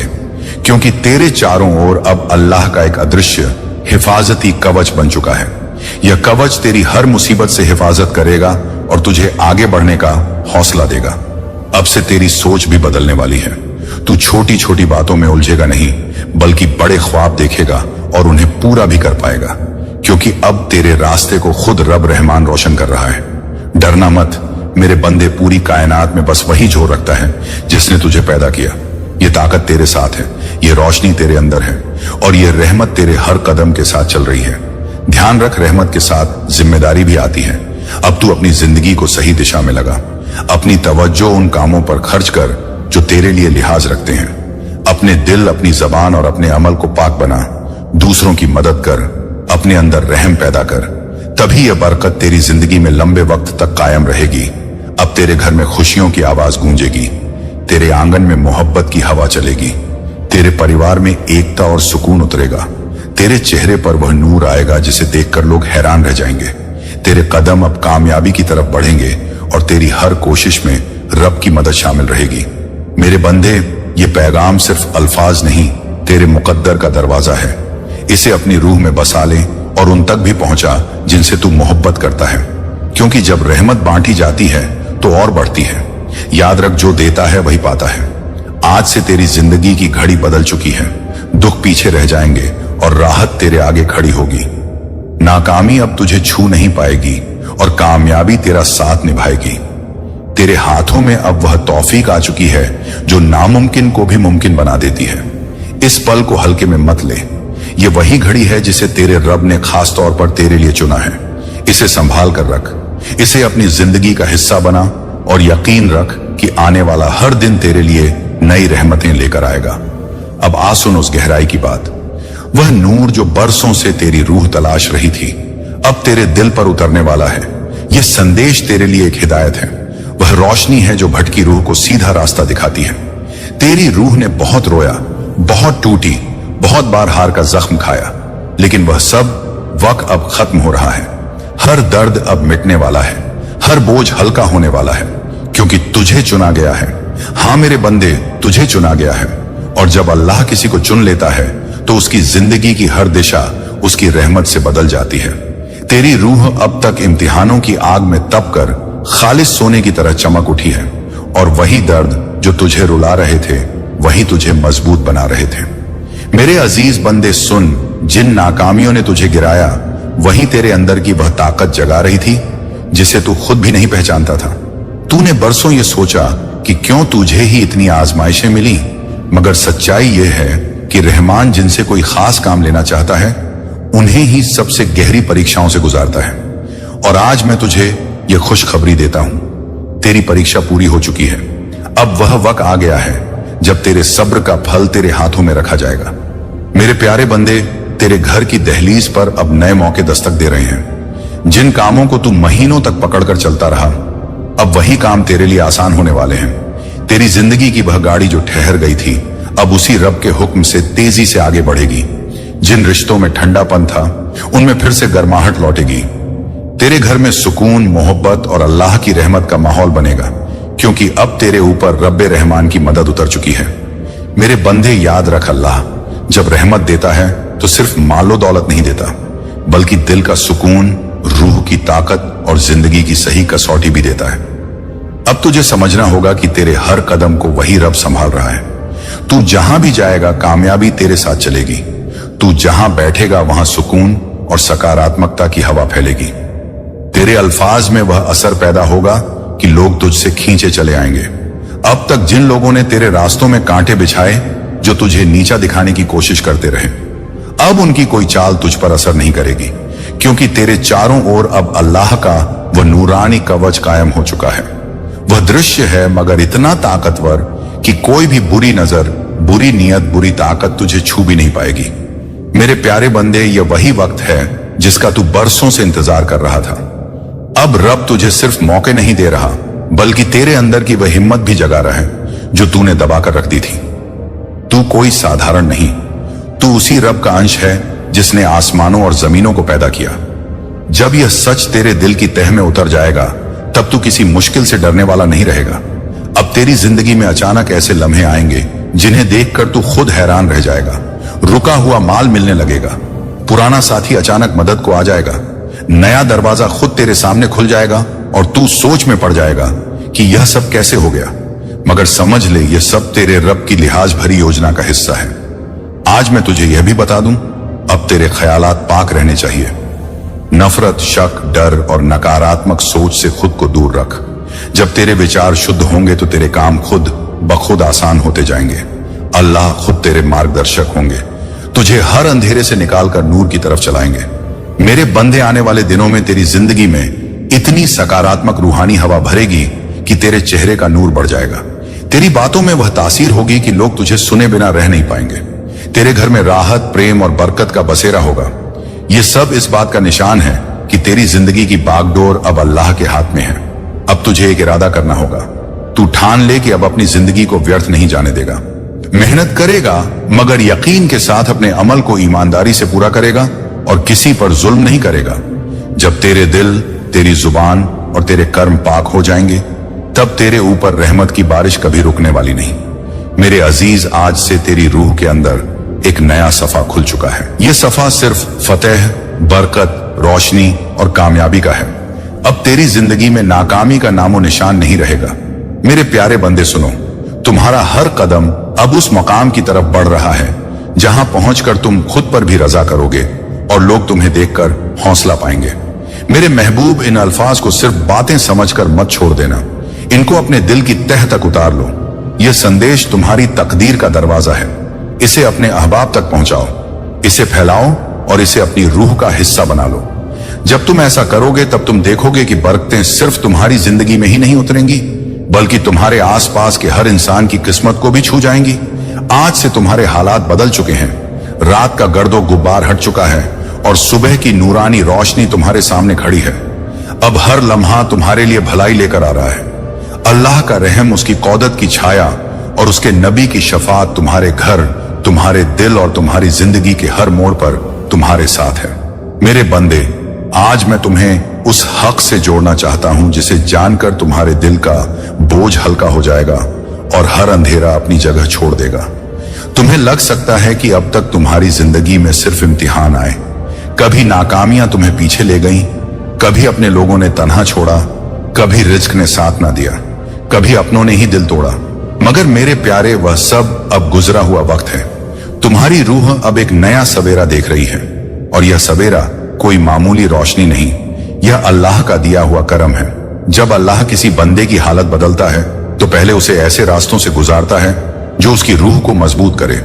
क्योंकि तेरे चारों ओर अब अल्लाह का एक अदृश्य हिफाजती कवच बन चुका है। यह कवच तेरी हर मुसीबत से हिफाजत करेगा और तुझे आगे बढ़ने का हौसला देगा। अब से तेरी सोच भी बदलने वाली है। तू छोटी छोटी बातों में उलझेगा नहीं, बल्कि बड़े ख्वाब देखेगा और उन्हें पूरा भी कर पाएगा, क्योंकि अब तेरे रास्ते को खुद रब रहमान रोशन कर रहा है। डरना मत मेरे बंदे, पूरी कायनात में बस वही जोर रखता है जिसने तुझे पैदा किया। ये ताकत तेरे साथ है, ये रोशनी तेरे अंदर है और ये रहमत तेरे हर कदम के साथ चल रही है। ध्यान रख, रहमत के साथ जिम्मेदारी भी आती है। अब तू अपनी जिंदगी को सही दिशा में लगा। अपनी तवज्जो उन कामों पर खर्च कर जो तेरे लिए लिहाज रखते हैं। अपने दिल, अपनी जबान और अपने अमल को पाक बना। दूसरों की मदद कर, अपने अंदर रहम पैदा कर, तभी यह बरकत तेरी जिंदगी में लंबे वक्त तक कायम रहेगी। अब तेरे घर में खुशियों की आवाज गूंजेगी, तेरे आंगन में मोहब्बत की हवा चलेगी, तेरे परिवार में एकता और सुकून उतरेगा, तेरे चेहरे पर वह नूर आएगा जिसे देखकर लोग हैरान रह जाएंगे। तेरे कदम अब कामयाबी की तरफ बढ़ेंगे और तेरी हर कोशिश में रब की मदद शामिल रहेगी। मेरे बंदे, ये पैगाम सिर्फ अल्फाज नहीं, तेरे मुकद्दर का दरवाजा है। इसे अपनी रूह में बसा ले और उन तक भी पहुंचा जिनसे तू मोहब्बत करता है, क्योंकि जब रहमत बांटी जाती है तो और बढ़ती है। याद रख, जो देता है वही पाता है। आज से तेरी जिंदगी की घड़ी बदल चुकी है, दुख पीछे रह जाएंगे और राहत तेरे आगे खड़ी होगी। नाकामी अब तुझे छू नहीं पाएगी और कामयाबी तेरा साथ निभाएगी। तेरे हाथों में अब वह तौफीक आ चुकी है जो नामुमकिन को भी मुमकिन बना देती है। इस पल को हल्के में मत ले, ये वही घड़ी है जिसे तेरे रब ने खास तौर पर तेरे लिए चुना है। इसे संभाल कर रख, इसे अपनी जिंदगी का हिस्सा बना और यकीन रख कि आने वाला हर दिन तेरे लिए नई रहमतें लेकर आएगा। अब आ सुन उस गहराई की बात। वह नूर जो बरसों से तेरी रूह तलाश रही थी, अब तेरे दिल पर उतरने वाला है। यह संदेश तेरे लिए एक हिदायत है। वह रोशनी है जो भटकी रूह को सीधा रास्ता दिखाती है। तेरी रूह ने बहुत रोया, बहुत टूटी, बहुत बार हार का जख्म खाया, लेकिन वह सब वक्त अब खत्म हो रहा है। हर दर्द अब मिटने वाला है, हर बोझ हल्का होने वाला है, क्योंकि तुझे चुना गया है। हाँ मेरे बंदे, तुझे चुना गया है। और जब अल्लाह किसी को चुन लेता है तो उसकी जिंदगी की हर दिशा उसकी रहमत से बदल जाती है। तेरी रूह अब तक इम्तिहानों की आग में तप कर खालिस सोने की तरह चमक उठी है, और वही दर्द जो तुझे रुला रहे थे वही तुझे मजबूत बना रहे थे। मेरे अजीज बंदे सुन, जिन नाकामियों ने तुझे गिराया वही तेरे अंदर की वह ताकत जगा रही थी जिसे तू खुद भी नहीं पहचानता था। तूने बरसों ये सोचा कि क्यों तुझे ही इतनी आजमाइशें मिली, मगर सच्चाई यह है कि रहमान जिनसे कोई खास काम लेना चाहता है उन्हें ही सबसे गहरी परीक्षाओं से गुजारता है। और आज मैं तुझे यह खुशखबरी देता हूं, तेरी परीक्षा पूरी हो चुकी है। अब वह वक्त आ गया है जब तेरे सब्र का फल तेरे हाथों में रखा जाएगा। मेरे प्यारे बंदे, तेरे घर की दहलीज पर अब नए मौके दस्तक दे रहे हैं। जिन कामों को तू महीनों तक पकड़कर चलता रहा, अब वही काम तेरे लिए आसान होने वाले हैं। तेरी जिंदगी की वह गाड़ी जो ठहर गई थी अब उसी रब के हुक्म से तेजी से आगे बढ़ेगी। जिन रिश्तों में ठंडापन था उनमें फिर से गर्माहट लौटेगी। तेरे घर में सुकून, मोहब्बत और अल्लाह की रहमत का माहौल बनेगा, क्योंकि अब तेरे ऊपर रब्बे रहमान की मदद उतर चुकी है। मेरे बंदे याद रख, अल्लाह जब रहमत देता है तो सिर्फ मालो दौलत नहीं देता, बल्कि दिल का सुकून, रूह की ताकत और जिंदगी की सही कसौटी भी देता है। अब तुझे समझना होगा कि तेरे हर कदम को वही रब संभाल रहा है। तू जहां भी जाएगा कामयाबी तेरे साथ चलेगी। तू जहां बैठेगा वहां सुकून और सकारात्मकता की हवा फैलेगी। तेरे अल्फाज में वह असर पैदा होगा कि लोग तुझसे खींचे चले आएंगे। अब तक जिन लोगों ने तेरे रास्तों में कांटे बिछाए, जो तुझे नीचा दिखाने की कोशिश करते रहे, अब उनकी कोई चाल तुझ पर असर नहीं करेगी, क्योंकि तेरे चारों ओर अब अल्लाह का वह नूरानी कवच कायम हो चुका है। वह दृश्य है मगर इतना ताकतवर कि कोई भी बुरी नजर, बुरी नीयत, बुरी ताकत तुझे छू भी नहीं पाएगी। मेरे प्यारे बंदे, यह वही वक्त है जिसका तू बरसों से इंतजार कर रहा था। अब रब तुझे सिर्फ मौके नहीं दे रहा, बल्कि तेरे अंदर की वह हिम्मत भी जगा रहा है जो तूने दबाकर रख दी थी। तू कोई साधारण नहीं, तू उसी रब का अंश है जिसने आसमानों और जमीनों को पैदा किया। जब यह सच तेरे दिल की तह में उतर जाएगा तब तू किसी मुश्किल से डरने वाला नहीं रहेगा। अब तेरी जिंदगी में अचानक ऐसे लम्हे आएंगे जिन्हें देखकर तू खुद हैरान रह जाएगा। रुका हुआ माल मिलने लगेगा, पुराना साथी अचानक मदद को आ जाएगा, नया दरवाजा खुद तेरे सामने खुल जाएगा और तू सोच में पड़ जाएगा कि यह सब कैसे हो गया। मगर समझ ले, यह सब तेरे रब की लिहाज भरी योजना का हिस्सा है। आज मैं तुझे यह भी बता दूं, अब तेरे ख्यालात पाक रहने चाहिए। नफरत, शक, डर और नकारात्मक सोच से खुद को दूर रख। जब तेरे विचार शुद्ध होंगे तो तेरे काम खुद बखुद आसान होते जाएंगे। अल्लाह खुद तेरे मार्गदर्शक होंगे, तुझे हर अंधेरे से निकालकर नूर की तरफ चलाएंगे। मेरे बंदे, आने वाले दिनों में तेरी जिंदगी में इतनी सकारात्मक रूहानी हवा भरेगी कि तेरे चेहरे का नूर बढ़ जाएगा। तेरी बातों में वह तासीर होगी कि लोग तुझे सुने बिना रह नहीं पाएंगे। तेरे घर में राहत, प्रेम और बरकत का बसेरा होगा, ये सब इस बात का निशान है कि तेरी जिंदगी की बागडोर अब अल्लाह के हाथ में है। अब तुझे एक इरादा करना होगा। तू ठान ले कि अब अपनी जिंदगी को व्यर्थ नहीं जाने देगा। मेहनत करेगा मगर यकीन के साथ अपने अमल को ईमानदारी से पूरा करेगा और किसी पर जुल्म नहीं करेगा। जब तेरे दिल, तेरी जुबान और तेरे कर्म पाक हो जाएंगे, तब तेरे ऊपर रहमत की बारिश कभी रुकने वाली नहीं। मेरे अजीज, आज से तेरी रूह के अंदर एक नया सफा खुल चुका है। यह सफा सिर्फ फतेह, बरकत, रोशनी और कामयाबी का है। अब तेरी जिंदगी में नाकामी का नामो निशान नहीं रहेगा। मेरे प्यारे बंदे सुनो, तुम्हारा हर कदम अब उस मकाम की तरफ बढ़ रहा है जहां पहुंचकर तुम खुद पर भी रजा करोगे और लोग तुम्हें देखकर हौसला पाएंगे। मेरे महबूब, इन अल्फाज को सिर्फ बातें समझकर मत छोड़ देना, इनको अपने दिल की तह तक उतार लो। यह संदेश तुम्हारी तकदीर का दरवाजा है। इसे अपने अहबाब तक पहुंचाओ, इसे फैलाओ और इसे अपनी रूह का हिस्सा बना लो। जब तुम ऐसा करोगे तब तुम देखोगे कि बरकतें सिर्फ तुम्हारी जिंदगी में ही नहीं उतरेंगी, बल्कि तुम्हारे आसपास के हर इंसान की किस्मत को भी छू जाएंगी। आज से तुम्हारे हालात बदल चुके हैं। रात का गर्दो गुब्बार हट चुका है और सुबह की नूरानी रोशनी तुम्हारे सामने खड़ी है। अब हर लम्हा तुम्हारे लिए भलाई लेकर आ रहा है। अल्लाह का रहम, उसकी कौदत की छाया और उसके नबी की शफात तुम्हारे घर, तुम्हारे दिल और तुम्हारी जिंदगी के हर मोड़ पर तुम्हारे साथ है। मेरे बंदे, आज मैं तुम्हें उस हक से जोड़ना चाहता हूं जिसे जानकर तुम्हारे दिल का बोझ हल्का हो जाएगा और हर अंधेरा अपनी जगह छोड़ देगा। तुम्हें लग सकता है कि अब तक तुम्हारी जिंदगी में सिर्फ इम्तिहान आए, कभी नाकामियां तुम्हें पीछे ले गईं, कभी अपने लोगों ने तन्हा छोड़ा, कभी रिज्क ने साथ ना दिया, कभी अपनों ने ही दिल तोड़ा। मगर मेरे प्यारे, वह सब अब गुजरा हुआ वक्त है। तुम्हारी रूह अब एक नया सवेरा देख रही है और यह सवेरा कोई मामूली रोशनी नहीं, यह अल्लाह का दिया हुआ करम है। जब अल्लाह किसी बंदे की हालत बदलता है तो पहले उसे ऐसे रास्तों से गुजारता है जो उसकी रूह को मजबूत करे,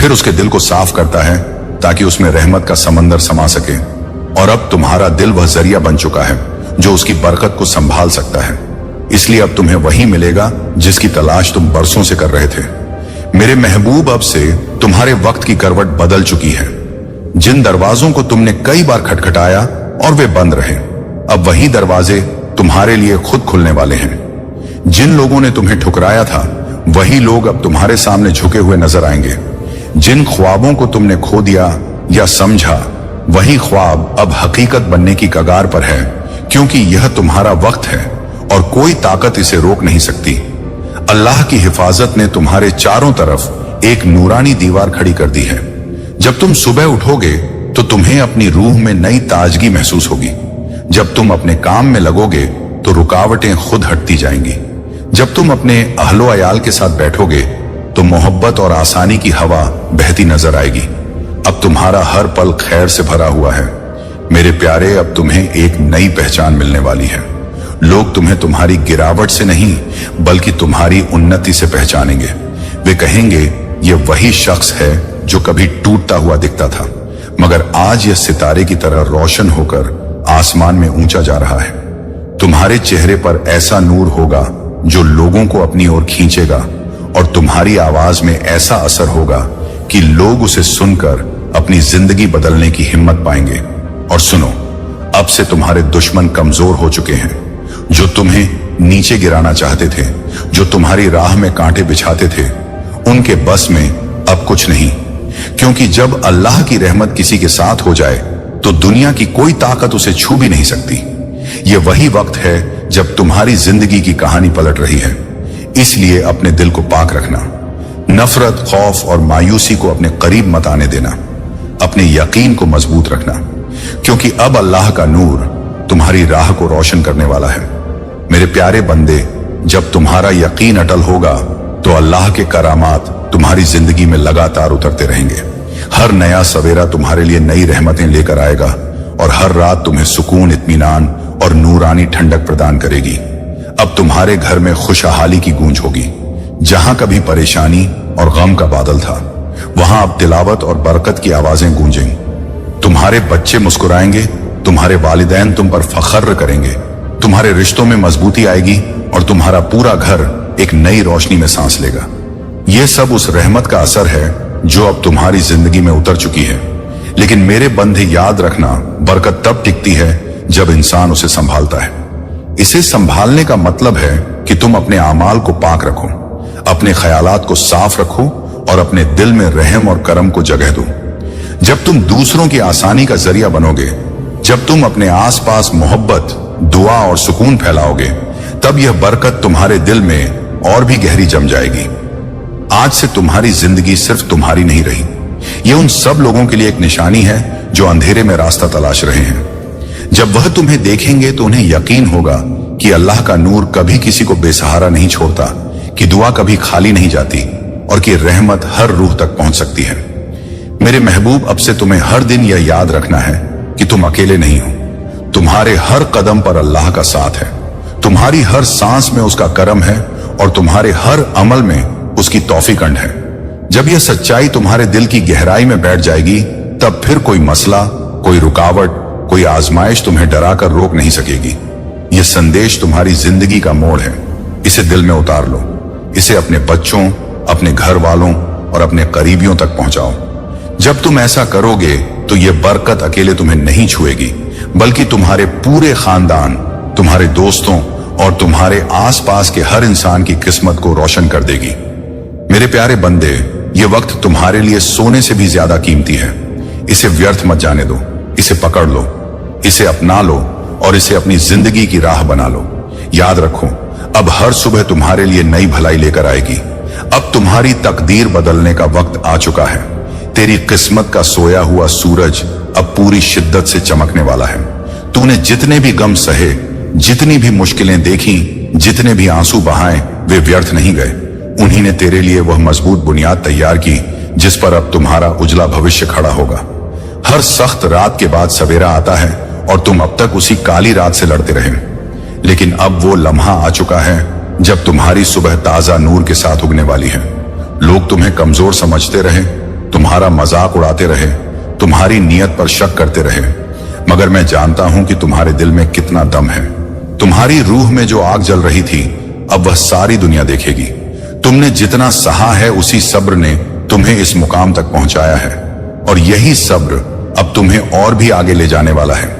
फिर उसके दिल को साफ करता है ताकि उसमें रहमत का समंदर समा सके। और अब तुम्हारा दिल वह जरिया बन चुका है जो उसकी बरकत को संभाल सकता है। इसलिए अब तुम्हें वही मिलेगा जिसकी तलाश तुम बरसों से कर रहे थे। मेरे महबूब, अब से तुम्हारे वक्त की करवट बदल चुकी है। जिन दरवाजों को तुमने कई बार खटखटाया और वे बंद रहे, अब वही दरवाजे तुम्हारे लिए खुद खुलने वाले हैं। जिन लोगों ने तुम्हें ठुकराया था, वही लोग अब तुम्हारे सामने झुके हुए नजर आएंगे। जिन ख्वाबों को तुमने खो दिया या समझा, वही ख्वाब अब हकीकत बनने की कगार पर है, क्योंकि यह तुम्हारा वक्त है और कोई ताकत इसे रोक नहीं सकती। अल्लाह की हिफाजत ने तुम्हारे चारों तरफ एक नूरानी दीवार खड़ी कर दी है। जब तुम सुबह उठोगे तो तुम्हें अपनी रूह में नई ताजगी महसूस होगी। जब तुम अपने काम में लगोगे तो रुकावटें खुद हटती जाएंगी। जब तुम अपने अहलो अयाल के साथ बैठोगे तो मोहब्बत और आसानी की हवा बहती नजर आएगी। अब तुम्हारा हर पल खैर से भरा हुआ है। मेरे प्यारे, अब तुम्हें एक नई पहचान मिलने वाली है। लोग तुम्हें तुम्हारी गिरावट से नहीं बल्कि तुम्हारी उन्नति से पहचानेंगे। वे कहेंगे, ये वही शख्स है जो कभी टूटता हुआ दिखता था, मगर आज यह सितारे की तरह रोशन होकर आसमान में ऊंचा जा रहा है। तुम्हारे चेहरे पर ऐसा नूर होगा जो लोगों को अपनी ओर खींचेगा और तुम्हारी आवाज में ऐसा असर होगा कि लोग उसे सुनकर अपनी जिंदगी बदलने की हिम्मत पाएंगे। और सुनो, अब से तुम्हारे दुश्मन कमजोर हो चुके हैं। जो तुम्हें नीचे गिराना चाहते थे, जो तुम्हारी राह में कांटे बिछाते थे, उनके बस में अब कुछ नहीं, क्योंकि जब अल्लाह की रहमत किसी के साथ हो जाए तो दुनिया की कोई ताकत उसे छू भी नहीं सकती। यह वही वक्त है जब तुम्हारी जिंदगी की कहानी पलट रही है। इसलिए अपने दिल को पाक रखना, नफरत, खौफ और मायूसी को अपने करीब मत आने देना। अपने यकीन को मजबूत रखना, क्योंकि अब अल्लाह का नूर तुम्हारी राह को रोशन करने वाला है। मेरे प्यारे बंदे, जब तुम्हारा यकीन अटल होगा तो अल्लाह के करामात तुम्हारी जिंदगी में लगातार उतरते रहेंगे। हर नया सवेरा तुम्हारे लिए नई रहमतें लेकर आएगा और हर रात तुम्हें सुकून, इत्मीनान और नूरानी ठंडक प्रदान करेगी। अब तुम्हारे घर में खुशहाली की गूंज होगी। जहां कभी परेशानी और गम का बादल था, वहां अब तिलावत और बरकत की आवाजें गूंजेंगी। तुम्हारे बच्चे मुस्कुराएंगे, तुम्हारे वालिदैन तुम पर फख्र करेंगे, तुम्हारे रिश्तों में मजबूती आएगी और तुम्हारा पूरा घर एक नई रोशनी में सांस लेगा। यह सब उस रहमत का असर है जो अब तुम्हारी जिंदगी में उतर चुकी है। लेकिन मेरे बंधे याद रखना, बरकत तब टिकती है जब इंसान उसे संभालता है। इसे संभालने का मतलब है कि तुम अपने आमाल को पाक रखो, अपने ख्यालात को साफ रखो और अपने दिल में रहम और करम को जगह दो। जब तुम दूसरों की आसानी का जरिया बनोगे, जब तुम अपने आसपास मोहब्बत, दुआ और सुकून फैलाओगे, तब यह बरकत तुम्हारे दिल में और भी गहरी जम जाएगी। आज से तुम्हारी जिंदगी सिर्फ तुम्हारी नहीं रही, यह उन सब लोगों के लिए एक निशानी है जो अंधेरे में रास्ता तलाश रहे हैं। जब वह तुम्हें देखेंगे तो उन्हें यकीन होगा कि अल्लाह का नूर कभी किसी को बेसहारा नहीं छोड़ता, कि दुआ कभी खाली नहीं जाती और कि रहमत हर रूह तक पहुंच सकती है। मेरे महबूब, अब से तुम्हें हर दिन यह याद रखना है कि तुम अकेले नहीं हो। तुम्हारे हर कदम पर अल्लाह का साथ है, तुम्हारी हर सांस में उसका करम है और तुम्हारे हर अमल में उसकी तौफीक है। जब यह सच्चाई तुम्हारे दिल की गहराई में बैठ जाएगी, तब फिर कोई मसला, कोई रुकावट, कोई आजमाइश तुम्हें डरा कर रोक नहीं सकेगी। यह संदेश तुम्हारी जिंदगी का मोड़ है, इसे दिल में उतार लो। इसे अपने बच्चों, अपने घर वालों और अपने करीबियों तक पहुंचाओ। जब तुम ऐसा करोगे तो यह बरकत अकेले तुम्हें नहीं छुएगी, बल्कि तुम्हारे पूरे खानदान, तुम्हारे दोस्तों और तुम्हारे आसपास के हर इंसान की किस्मत को रोशन कर देगी। मेरे प्यारे बंदे, यह वक्त तुम्हारे लिए सोने से भी ज्यादा कीमती है। इसे व्यर्थ मत जाने दो, इसे पकड़ लो, इसे अपना लो और इसे अपनी जिंदगी की राह बना लो। याद रखो, अब हर सुबह तुम्हारे लिए नई भलाई लेकर आएगी। अब तुम्हारी तकदीर बदलने का वक्त आ चुका है। तेरी किस्मत का सोया हुआ सूरज अब पूरी शिद्दत से चमकने वाला है। तूने जितने भी गम सहे, जितनी भी मुश्किलें देखी, जितने भी आंसू बहाए, वे व्यर्थ नहीं गए। उन्हीं ने तेरे लिए वह मजबूत बुनियाद तैयार की जिस पर अब तुम्हारा उजला भविष्य खड़ा होगा। हर सख्त रात के बाद सवेरा आता है और तुम अब तक उसी काली रात से लड़ते रहे, लेकिन अब वो लम्हा आ चुका है जब तुम्हारी सुबह ताजा नूर के साथ उगने वाली है। लोग तुम्हें कमजोर समझते रहे, तुम्हारा मजाक उड़ाते रहे, तुम्हारी नीयत पर शक करते रहे, मगर मैं जानता हूं कि तुम्हारे दिल में कितना दम है। तुम्हारी रूह में जो आग जल रही थी, अब वह सारी दुनिया देखेगी। तुमने जितना सहा है, उसी सब्र ने तुम्हें इस मुकाम तक पहुंचाया है, और यही सब्र अब तुम्हें और भी आगे ले जाने वाला है।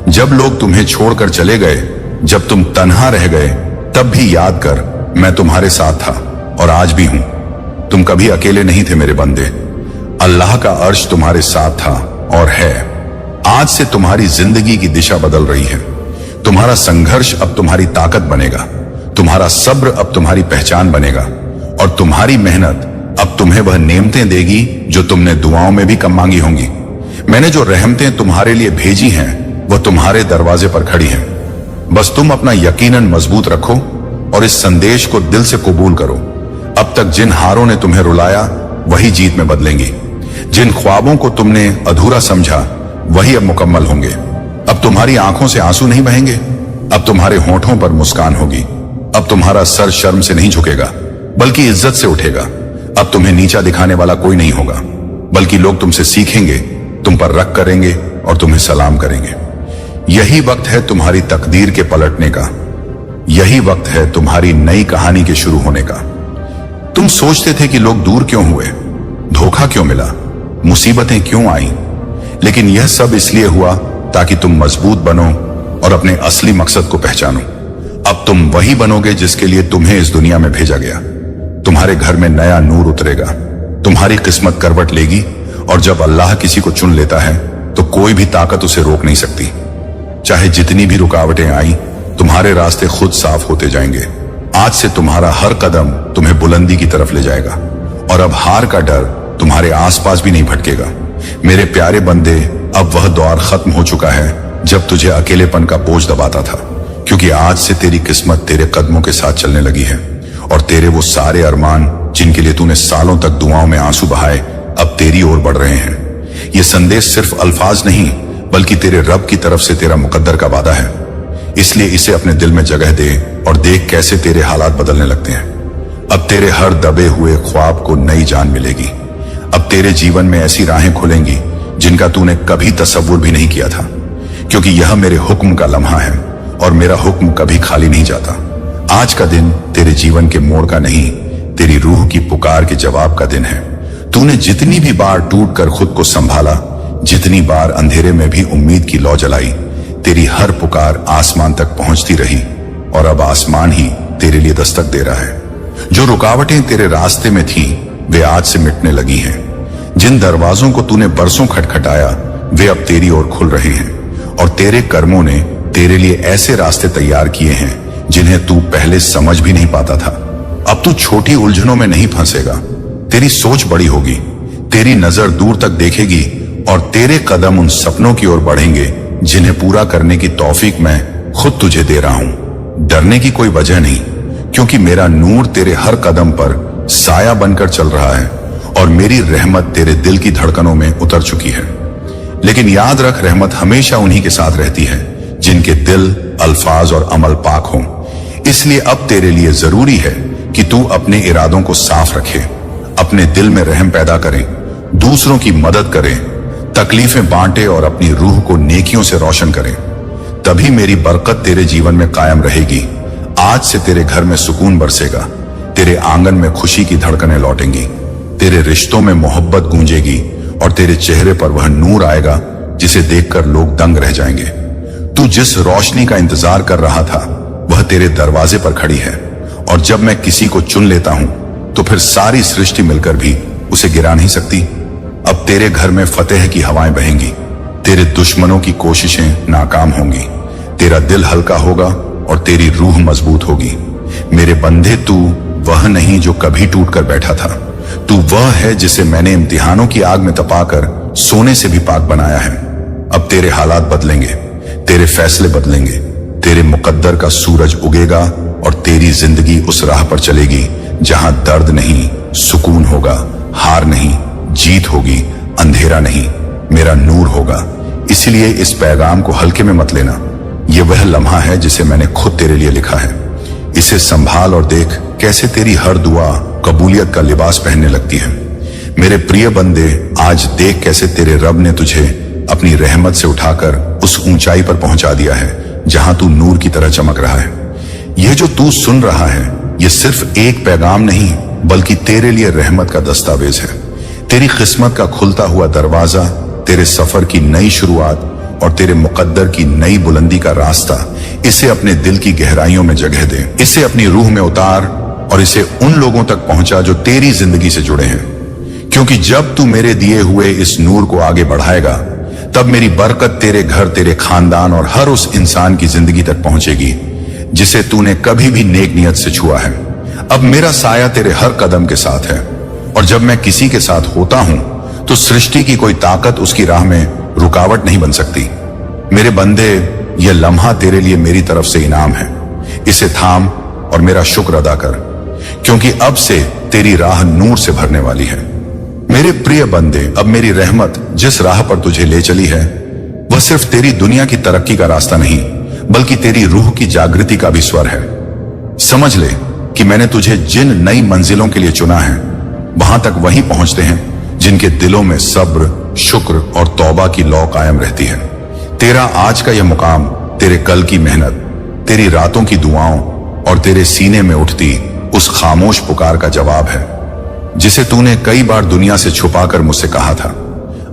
जब लोग तुम्हें छोड़कर चले गए, जब तुम तन्हा रह गए, तब भी याद कर, मैं तुम्हारे साथ था और आज भी हूं। तुम कभी अकेले नहीं थे मेरे बंदे। अल्लाह का अर्श तुम्हारे साथ था और है। आज से तुम्हारी जिंदगी की दिशा बदल रही है। तुम्हारा संघर्ष अब तुम्हारी ताकत बनेगा, तुम्हारा सब्र अब तुम्हारी पहचान बनेगा, और तुम्हारी मेहनत अब तुम्हें वह नेमतें देगी जो तुमने दुआओं में भी कम मांगी होंगी। मैंने जो रहमतें तुम्हारे लिए भेजी हैं, वह तुम्हारे दरवाजे पर खड़ी हैं। बस तुम अपना यकीनन मजबूत रखो और इस संदेश को दिल से कबूल करो। अब तक जिन हारों ने तुम्हें रुलाया, वही जीत में बदलेंगी। जिन ख्वाबों को तुमने अधूरा समझा, वही अब मुकम्मल होंगे। अब तुम्हारी आंखों से आंसू नहीं बहेंगे, अब तुम्हारे होठों पर मुस्कान होगी। अब तुम्हारा सर शर्म से नहीं झुकेगा, बल्कि इज्जत से उठेगा। अब तुम्हें नीचा दिखाने वाला कोई नहीं होगा, बल्कि लोग तुमसे सीखेंगे, तुम पर रख करेंगे और तुम्हें सलाम करेंगे। यही वक्त है तुम्हारी तकदीर के पलटने का। यही वक्त है तुम्हारी नई कहानी के शुरू होने का। तुम सोचते थे कि लोग दूर क्यों हुए, धोखा क्यों मिला, मुसीबतें क्यों आई, लेकिन यह सब इसलिए हुआ ताकि तुम मजबूत बनो और अपने असली मकसद को पहचानो। अब तुम वही बनोगे जिसके लिए तुम्हें इस दुनिया में भेजा गया। तुम्हारे घर में नया नूर उतरेगा, तुम्हारी किस्मत करवट लेगी, और जब अल्लाह किसी को चुन लेता है तो कोई भी ताकत उसे रोक नहीं सकती। चाहे जितनी भी रुकावटें आई, तुम्हारे रास्ते खुद साफ होते जाएंगे। आज से तुम्हारा हर कदम तुम्हें बुलंदी की तरफ ले जाएगा, और अब हार का डर तुम्हारे आसपास भी नहीं भटकेगा। मेरे प्यारे बंदे, अब वह दौर खत्म हो चुका है जब तुझे अकेलेपन का बोझ दबाता था, क्योंकि आज से तेरी किस्मत तेरे कदमों के साथ चलने लगी है, और तेरे वो सारे अरमान जिनके लिए तूने सालों तक दुआओं में आंसू बहाए, अब तेरी ओर बढ़ रहे हैं। ये संदेश सिर्फ अल्फाज नहीं, बल्कि तेरे रब की तरफ से तेरा मुकद्दर का वादा है। इसलिए इसे अपने दिल में जगह दे और देख कैसे तेरे हालात बदलने लगते हैं। अब तेरे हर दबे हुए ख्वाब को नई जान मिलेगी। अब तेरे जीवन में ऐसी राहें खुलेंगी जिनका तूने कभी तसव्वुर भी नहीं किया था, क्योंकि यह मेरे हुक्म का लम्हा है, और मेरा हुक्म कभी खाली नहीं जाता। आज का दिन तेरे जीवन के मोड़ का नहीं, तेरी रूह की पुकार के जवाब का दिन है। तूने जितनी भी बार टूट कर खुद को संभाला, जितनी बार अंधेरे में भी उम्मीद की लौ जलाई, तेरी हर पुकार आसमान तक पहुंचती रही और अब आसमान ही तेरे लिए दस्तक दे रहा है। जो रुकावटें तेरे रास्ते में थी वे आज से मिटने लगी हैं। जिन दरवाजों को तूने बरसों खटखटाया वे अब तेरी ओर खुल रहे हैं और तेरे कर्मों ने तेरे लिए ऐसे रास्ते तैयार किए हैं जिन्हें तू पहले समझ भी नहीं पाता था। अब तू छोटी उलझनों में नहीं फंसेगा। तेरी सोच बड़ी होगी, तेरी नजर दूर तक देखेगी और तेरे कदम उन सपनों की ओर बढ़ेंगे जिन्हें पूरा करने की तौफीक मैं खुद तुझे दे रहा हूं। डरने की कोई वजह नहीं, क्योंकि मेरा नूर तेरे हर कदम पर साया बनकर चल रहा है और मेरी रहमत तेरे दिल की धड़कनों में उतर चुकी है। लेकिन याद रख, रहमत हमेशा उन्हीं के साथ रहती है जिनके दिल, अल्फाज और अमल पाक हों। इसलिए अब तेरे लिए जरूरी है कि तू अपने इरादों को साफ रखे, अपने दिल में रहम पैदा करे, दूसरों की मदद करे, तकलीफें बांटे और अपनी रूह को नेकियों से रोशन करे। तभी मेरी बरकत तेरे जीवन में कायम रहेगी। आज से तेरे घर में सुकून बरसेगा, तेरे आंगन में खुशी की धड़कनें लौटेंगी, तेरे रिश्तों में मोहब्बत गूंजेगी और तेरे चेहरे पर वह नूर आएगा जिसे देखकर लोग दंग रह जाएंगे। तू जिस रोशनी का इंतजार कर रहा था वह तेरे दरवाजे पर खड़ी है और जब मैं किसी को चुन लेता हूं तो फिर सारी सृष्टि मिलकर भी उसे गिरा नहीं सकती। अब तेरे घर में फतेह की हवाएं बहेंगी, तेरे दुश्मनों की कोशिशें नाकाम होंगी, तेरा दिल हल्का होगा और तेरी रूह मजबूत होगी। मेरे बंदे, तू वह नहीं जो कभी टूट कर बैठा था, तू वह है जिसे मैंने इम्तिहानों की आग में तपाकर सोने से भी पाक बनाया है। अब तेरे हालात बदलेंगे, तेरे फैसले बदलेंगे, तेरे मुकद्दर का सूरज उगेगा और तेरी जिंदगी उस राह पर चलेगी जहां दर्द नहीं, सुकून होगा, हार नहीं, जीत होगी, अंधेरा नहीं, मेरा नूर होगा। इसलिए इस पैगाम को हल्के में मत लेना। यह वह लम्हा है जिसे मैंने खुद तेरे लिए लिखा है। इसे संभाल और देख कैसे तेरी हर दुआ कबूलियत का लिबास पहनने लगती है। मेरे प्रिय बंदे, आज देख कैसे तेरे रब ने तुझे अपनी रहमत से उठाकर उस ऊंचाई पर पहुंचा दिया है जहां तू नूर की तरह चमक रहा है। यह जो तू सुन रहा है यह सिर्फ एक पैगाम नहीं बल्कि तेरे लिए रहमत का दस्तावेज है। तेरी किस्मत का खुलता हुआ दरवाजा, तेरे सफर की नई शुरुआत और तेरे मुकद्दर की नई बुलंदी का रास्ता। इसे अपने दिल की गहराइयों में जगह दे, इसे अपनी रूह में उतार और इसे उन लोगों तक पहुंचा जो तेरी जिंदगी से जुड़े हैं। क्योंकि जब तू मेरे दिए हुए इस नूर को आगे बढ़ाएगा तब मेरी बरकत तेरे घर, तेरे खानदान और हर उस इंसान की जिंदगी तक पहुंचेगी जिसे तूने कभी भी नेक नियत से छुआ है। अब मेरा साया तेरे हर कदम के साथ है और जब मैं किसी के साथ होता हूं तो सृष्टि की कोई ताकत उसकी राह में रुकावट नहीं बन सकती। मेरे बंदे, यह लम्हा तेरे लिए मेरी तरफ से इनाम है। इसे थाम और मेरा शुक्र अदा कर, क्योंकि अब से तेरी राह नूर से भरने वाली है। मेरे प्रिय बंदे, अब मेरी रहमत जिस राह पर तुझे ले चली है वह सिर्फ तेरी दुनिया की तरक्की का रास्ता नहीं बल्कि तेरी रूह की जागृति का भी स्वर है। समझ ले कि मैंने तुझे जिन नई मंजिलों के लिए चुना है वहां तक वही पहुंचते हैं जिनके दिलों में सब्र, शुक्र और तौबा की लौ कायम रहती है। तेरा आज का यह मुकाम तेरे कल की मेहनत, तेरी रातों की दुआओं और तेरे सीने में उठती उस खामोश पुकार का जवाब है जिसे तूने कई बार दुनिया से छुपाकर मुझसे कहा था।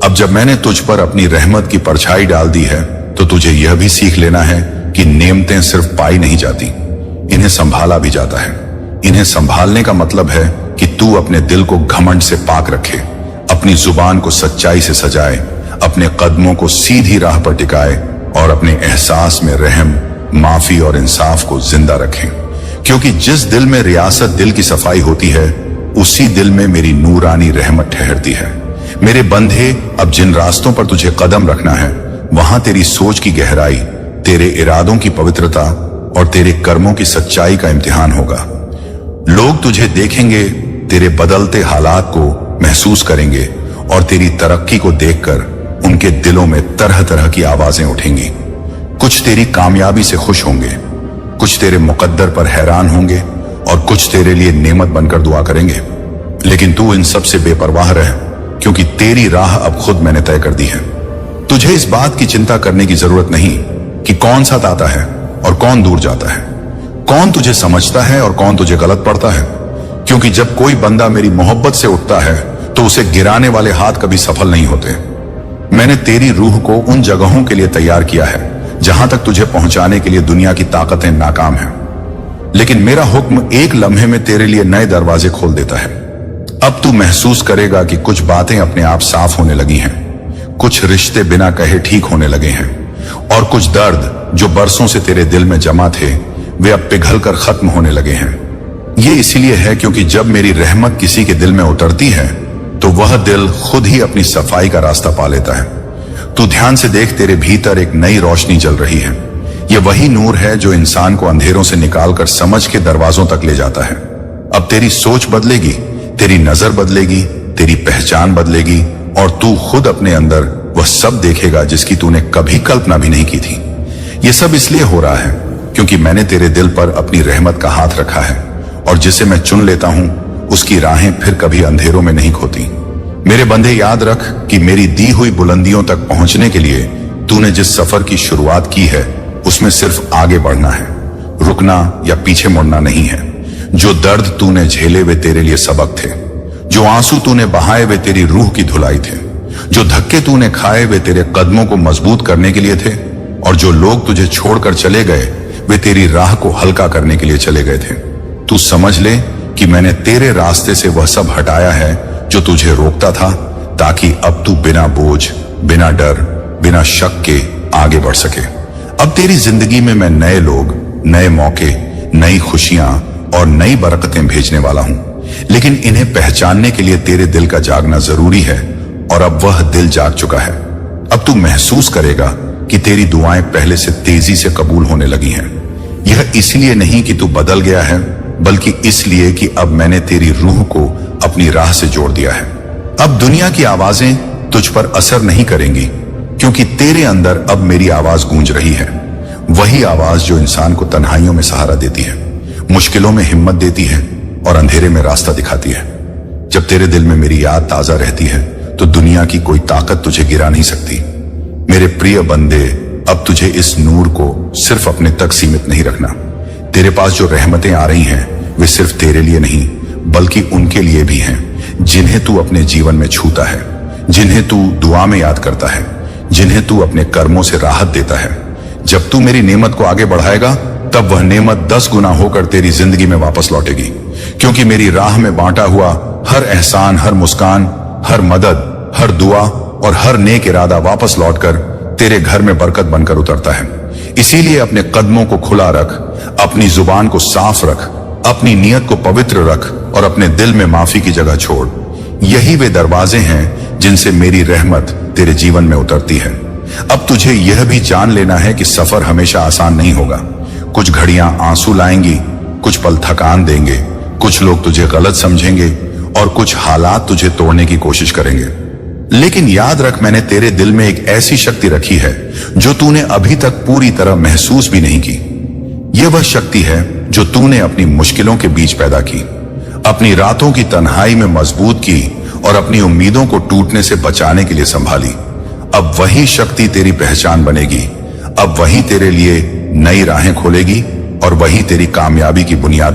अब जब मैंने तुझ पर अपनी रहमत की परछाई डाल दी है तो तुझे यह भी सीख लेना है कि नेमतें सिर्फ पाई नहीं जाती, इन्हें संभाला भी जाता है। इन्हें संभालने का मतलब है कि तू अपने दिल को घमंड से पाक रखे, अपनी जुबान को सच्चाई से सजाए, अपने कदमों को सीधी राह पर टिकाए और अपने एहसास में रहम, माफी और इंसाफ को जिंदा रखें। क्योंकि जिस दिल में रियासत दिल की सफाई होती है उसी दिल में मेरी नूरानी रहमत ठहरती है। मेरे बंधे, अब जिन रास्तों पर तुझे कदम रखना है वहां तेरी सोच की गहराई, तेरे इरादों की पवित्रता और तेरे कर्मों की सच्चाई का इम्तिहान होगा। लोग तुझे देखेंगे, तेरे बदलते हालात को महसूस करेंगे और तेरी तरक्की को देखकर उनके दिलों में तरह तरह की आवाजें उठेंगी। कुछ तेरी कामयाबी से खुश होंगे, कुछ तेरे मुकद्दर पर हैरान होंगे और कुछ तेरे लिए नेमत बनकर दुआ करेंगे। लेकिन तू इन सब से बेपरवाह रह, क्योंकि तेरी राह अब खुद मैंने तय कर दी है। तुझे इस बात की चिंता करने की जरूरत नहीं कि कौन साथ आता है और कौन दूर जाता है, कौन तुझे समझता है और कौन तुझे गलत पड़ता है। क्योंकि जब कोई बंदा मेरी मोहब्बत से उठता है तो उसे गिराने वाले हाथ कभी सफल नहीं होते। मैंने तेरी रूह को उन जगहों के लिए तैयार किया है जहां तक तुझे पहुंचाने के लिए दुनिया की ताकतें नाकाम हैं। लेकिन मेरा हुक्म एक लम्हे में तेरे लिए नए दरवाजे खोल देता है। अब तू महसूस करेगा कि कुछ बातें अपने आप साफ होने लगी हैं, कुछ रिश्ते बिना कहे ठीक होने लगे हैं, और कुछ दर्द जो बरसों से तेरे दिल में जमा थे वे अब पिघल कर खत्म होने लगे हैं। ये इसीलिए है क्योंकि जब मेरी रहमत किसी के दिल में उतरती है तो वह दिल खुद ही अपनी सफाई का रास्ता पा लेता है। तू ध्यान से देख, तेरे भीतर एक नई रोशनी जल रही है। यह वही नूर है जो इंसान को अंधेरों से निकालकर समझ के दरवाजों तक ले जाता है। अब तेरी सोच बदलेगी, तेरी नजर बदलेगी, तेरी पहचान बदलेगी, और तू खुद अपने अंदर वह सब देखेगा जिसकी तूने कभी कल्पना भी नहीं की थी। यह सब इसलिए हो रहा है क्योंकि मैंने तेरे दिल पर अपनी रहमत का हाथ रखा है, और जिसे मैं चुन लेता हूं उसकी राहें फिर कभी अंधेरों में नहीं खोती। मेरे बंदे, याद रख कि मेरी दी हुई बुलंदियों तक पहुंचने के लिए तूने जिस सफर की शुरुआत की है उसमें सिर्फ आगे बढ़ना है, रुकना या पीछे मुड़ना नहीं है। जो दर्द तूने झेले वे तेरे लिए सबक थे, जो आंसू तूने बहाए वे तेरी रूह की धुलाई थे, जो धक्के तूने खाए वे तेरे कदमों को मजबूत करने के लिए थे, और जो लोग तुझे छोड़कर चले गए वे तेरी राह को हल्का करने के लिए चले गए थे। तू समझ ले कि मैंने तेरे रास्ते से वह सब हटाया है जो तुझे रोकता था, ताकि अब तू बिना बोझ, बिना डर, बिना शक के आगे बढ़ सके। अब तेरी जिंदगी में मैं नए लोग, नए मौके, नई खुशियां और नई बरकतें भेजने वाला हूं, लेकिन इन्हें पहचानने के लिए तेरे दिल का जागना जरूरी है, और अब वह दिल जाग चुका है। अब तू महसूस करेगा कि तेरी दुआएं पहले से तेजी से कबूल होने लगी हैं। यह इसलिए नहीं कि तू बदल गया है, बल्कि इसलिए कि अब मैंने तेरी रूह को अपनी राह से जोड़ दिया है। अब दुनिया की आवाजें तुझ पर असर नहीं करेंगी, क्योंकि तेरे अंदर अब मेरी आवाज गूंज रही है। वही आवाज जो इंसान को तन्हाइयों में सहारा देती है, मुश्किलों में हिम्मत देती है और अंधेरे में रास्ता दिखाती है। जब तेरे दिल में मेरी याद ताजा रहती है तो दुनिया की कोई ताकत तुझे गिरा नहीं सकती। मेरे प्रिय बंदे, अब तुझे इस नूर को सिर्फ अपने तक सीमित नहीं रखना। तेरे पास जो रहमतें आ रही हैं वे सिर्फ तेरे लिए नहीं बल्कि उनके लिए भी हैं जिन्हें तू अपने जीवन में छूता है, जिन्हें तू दुआ में याद करता है, जिन्हें तू अपने कर्मों से राहत देता है। जब तू मेरी नेमत को आगे बढ़ाएगा तब वह नेमत 10 गुना होकर तेरी जिंदगी में वापस लौटेगी, क्योंकि मेरी राह में बांटा हुआ हर एहसान, हर मुस्कान, हर मदद, हर दुआ और हर नेक इरादा वापस लौटकर तेरे घर में बरकत बनकर उतरता है। इसीलिए अपने कदमों को खुला रख, अपनी जुबान को साफ रख, अपनी नियत को पवित्र रख और अपने दिल में माफी की जगह छोड़। यही वे दरवाजे हैं जिनसे मेरी रहमत तेरे जीवन में उतरती है। अब तुझे यह भी जान लेना है कि सफर हमेशा आसान नहीं होगा। कुछ घड़ियां आंसू लाएंगी, कुछ पल थकान देंगे, कुछ लोग तुझे गलत समझेंगे और कुछ हालात तुझे तोड़ने की कोशिश करेंगे। लेकिन याद रख, मैंने तेरे दिल में एक ऐसी शक्ति रखी है जो तूने अभी तक पूरी तरह महसूस भी नहीं की। यह वह शक्ति है जो तूने अपनी मुश्किलों के बीच पैदा की, अपनी रातों की तन्हाई में मजबूत की और अपनी उम्मीदों को टूटने से बचाने के लिए संभाली। अब वही शक्ति तेरी पहचान बनेगी, अब वही तेरे लिए नई राहें खोलेगी और वही तेरी कामयाबी की बुनियाद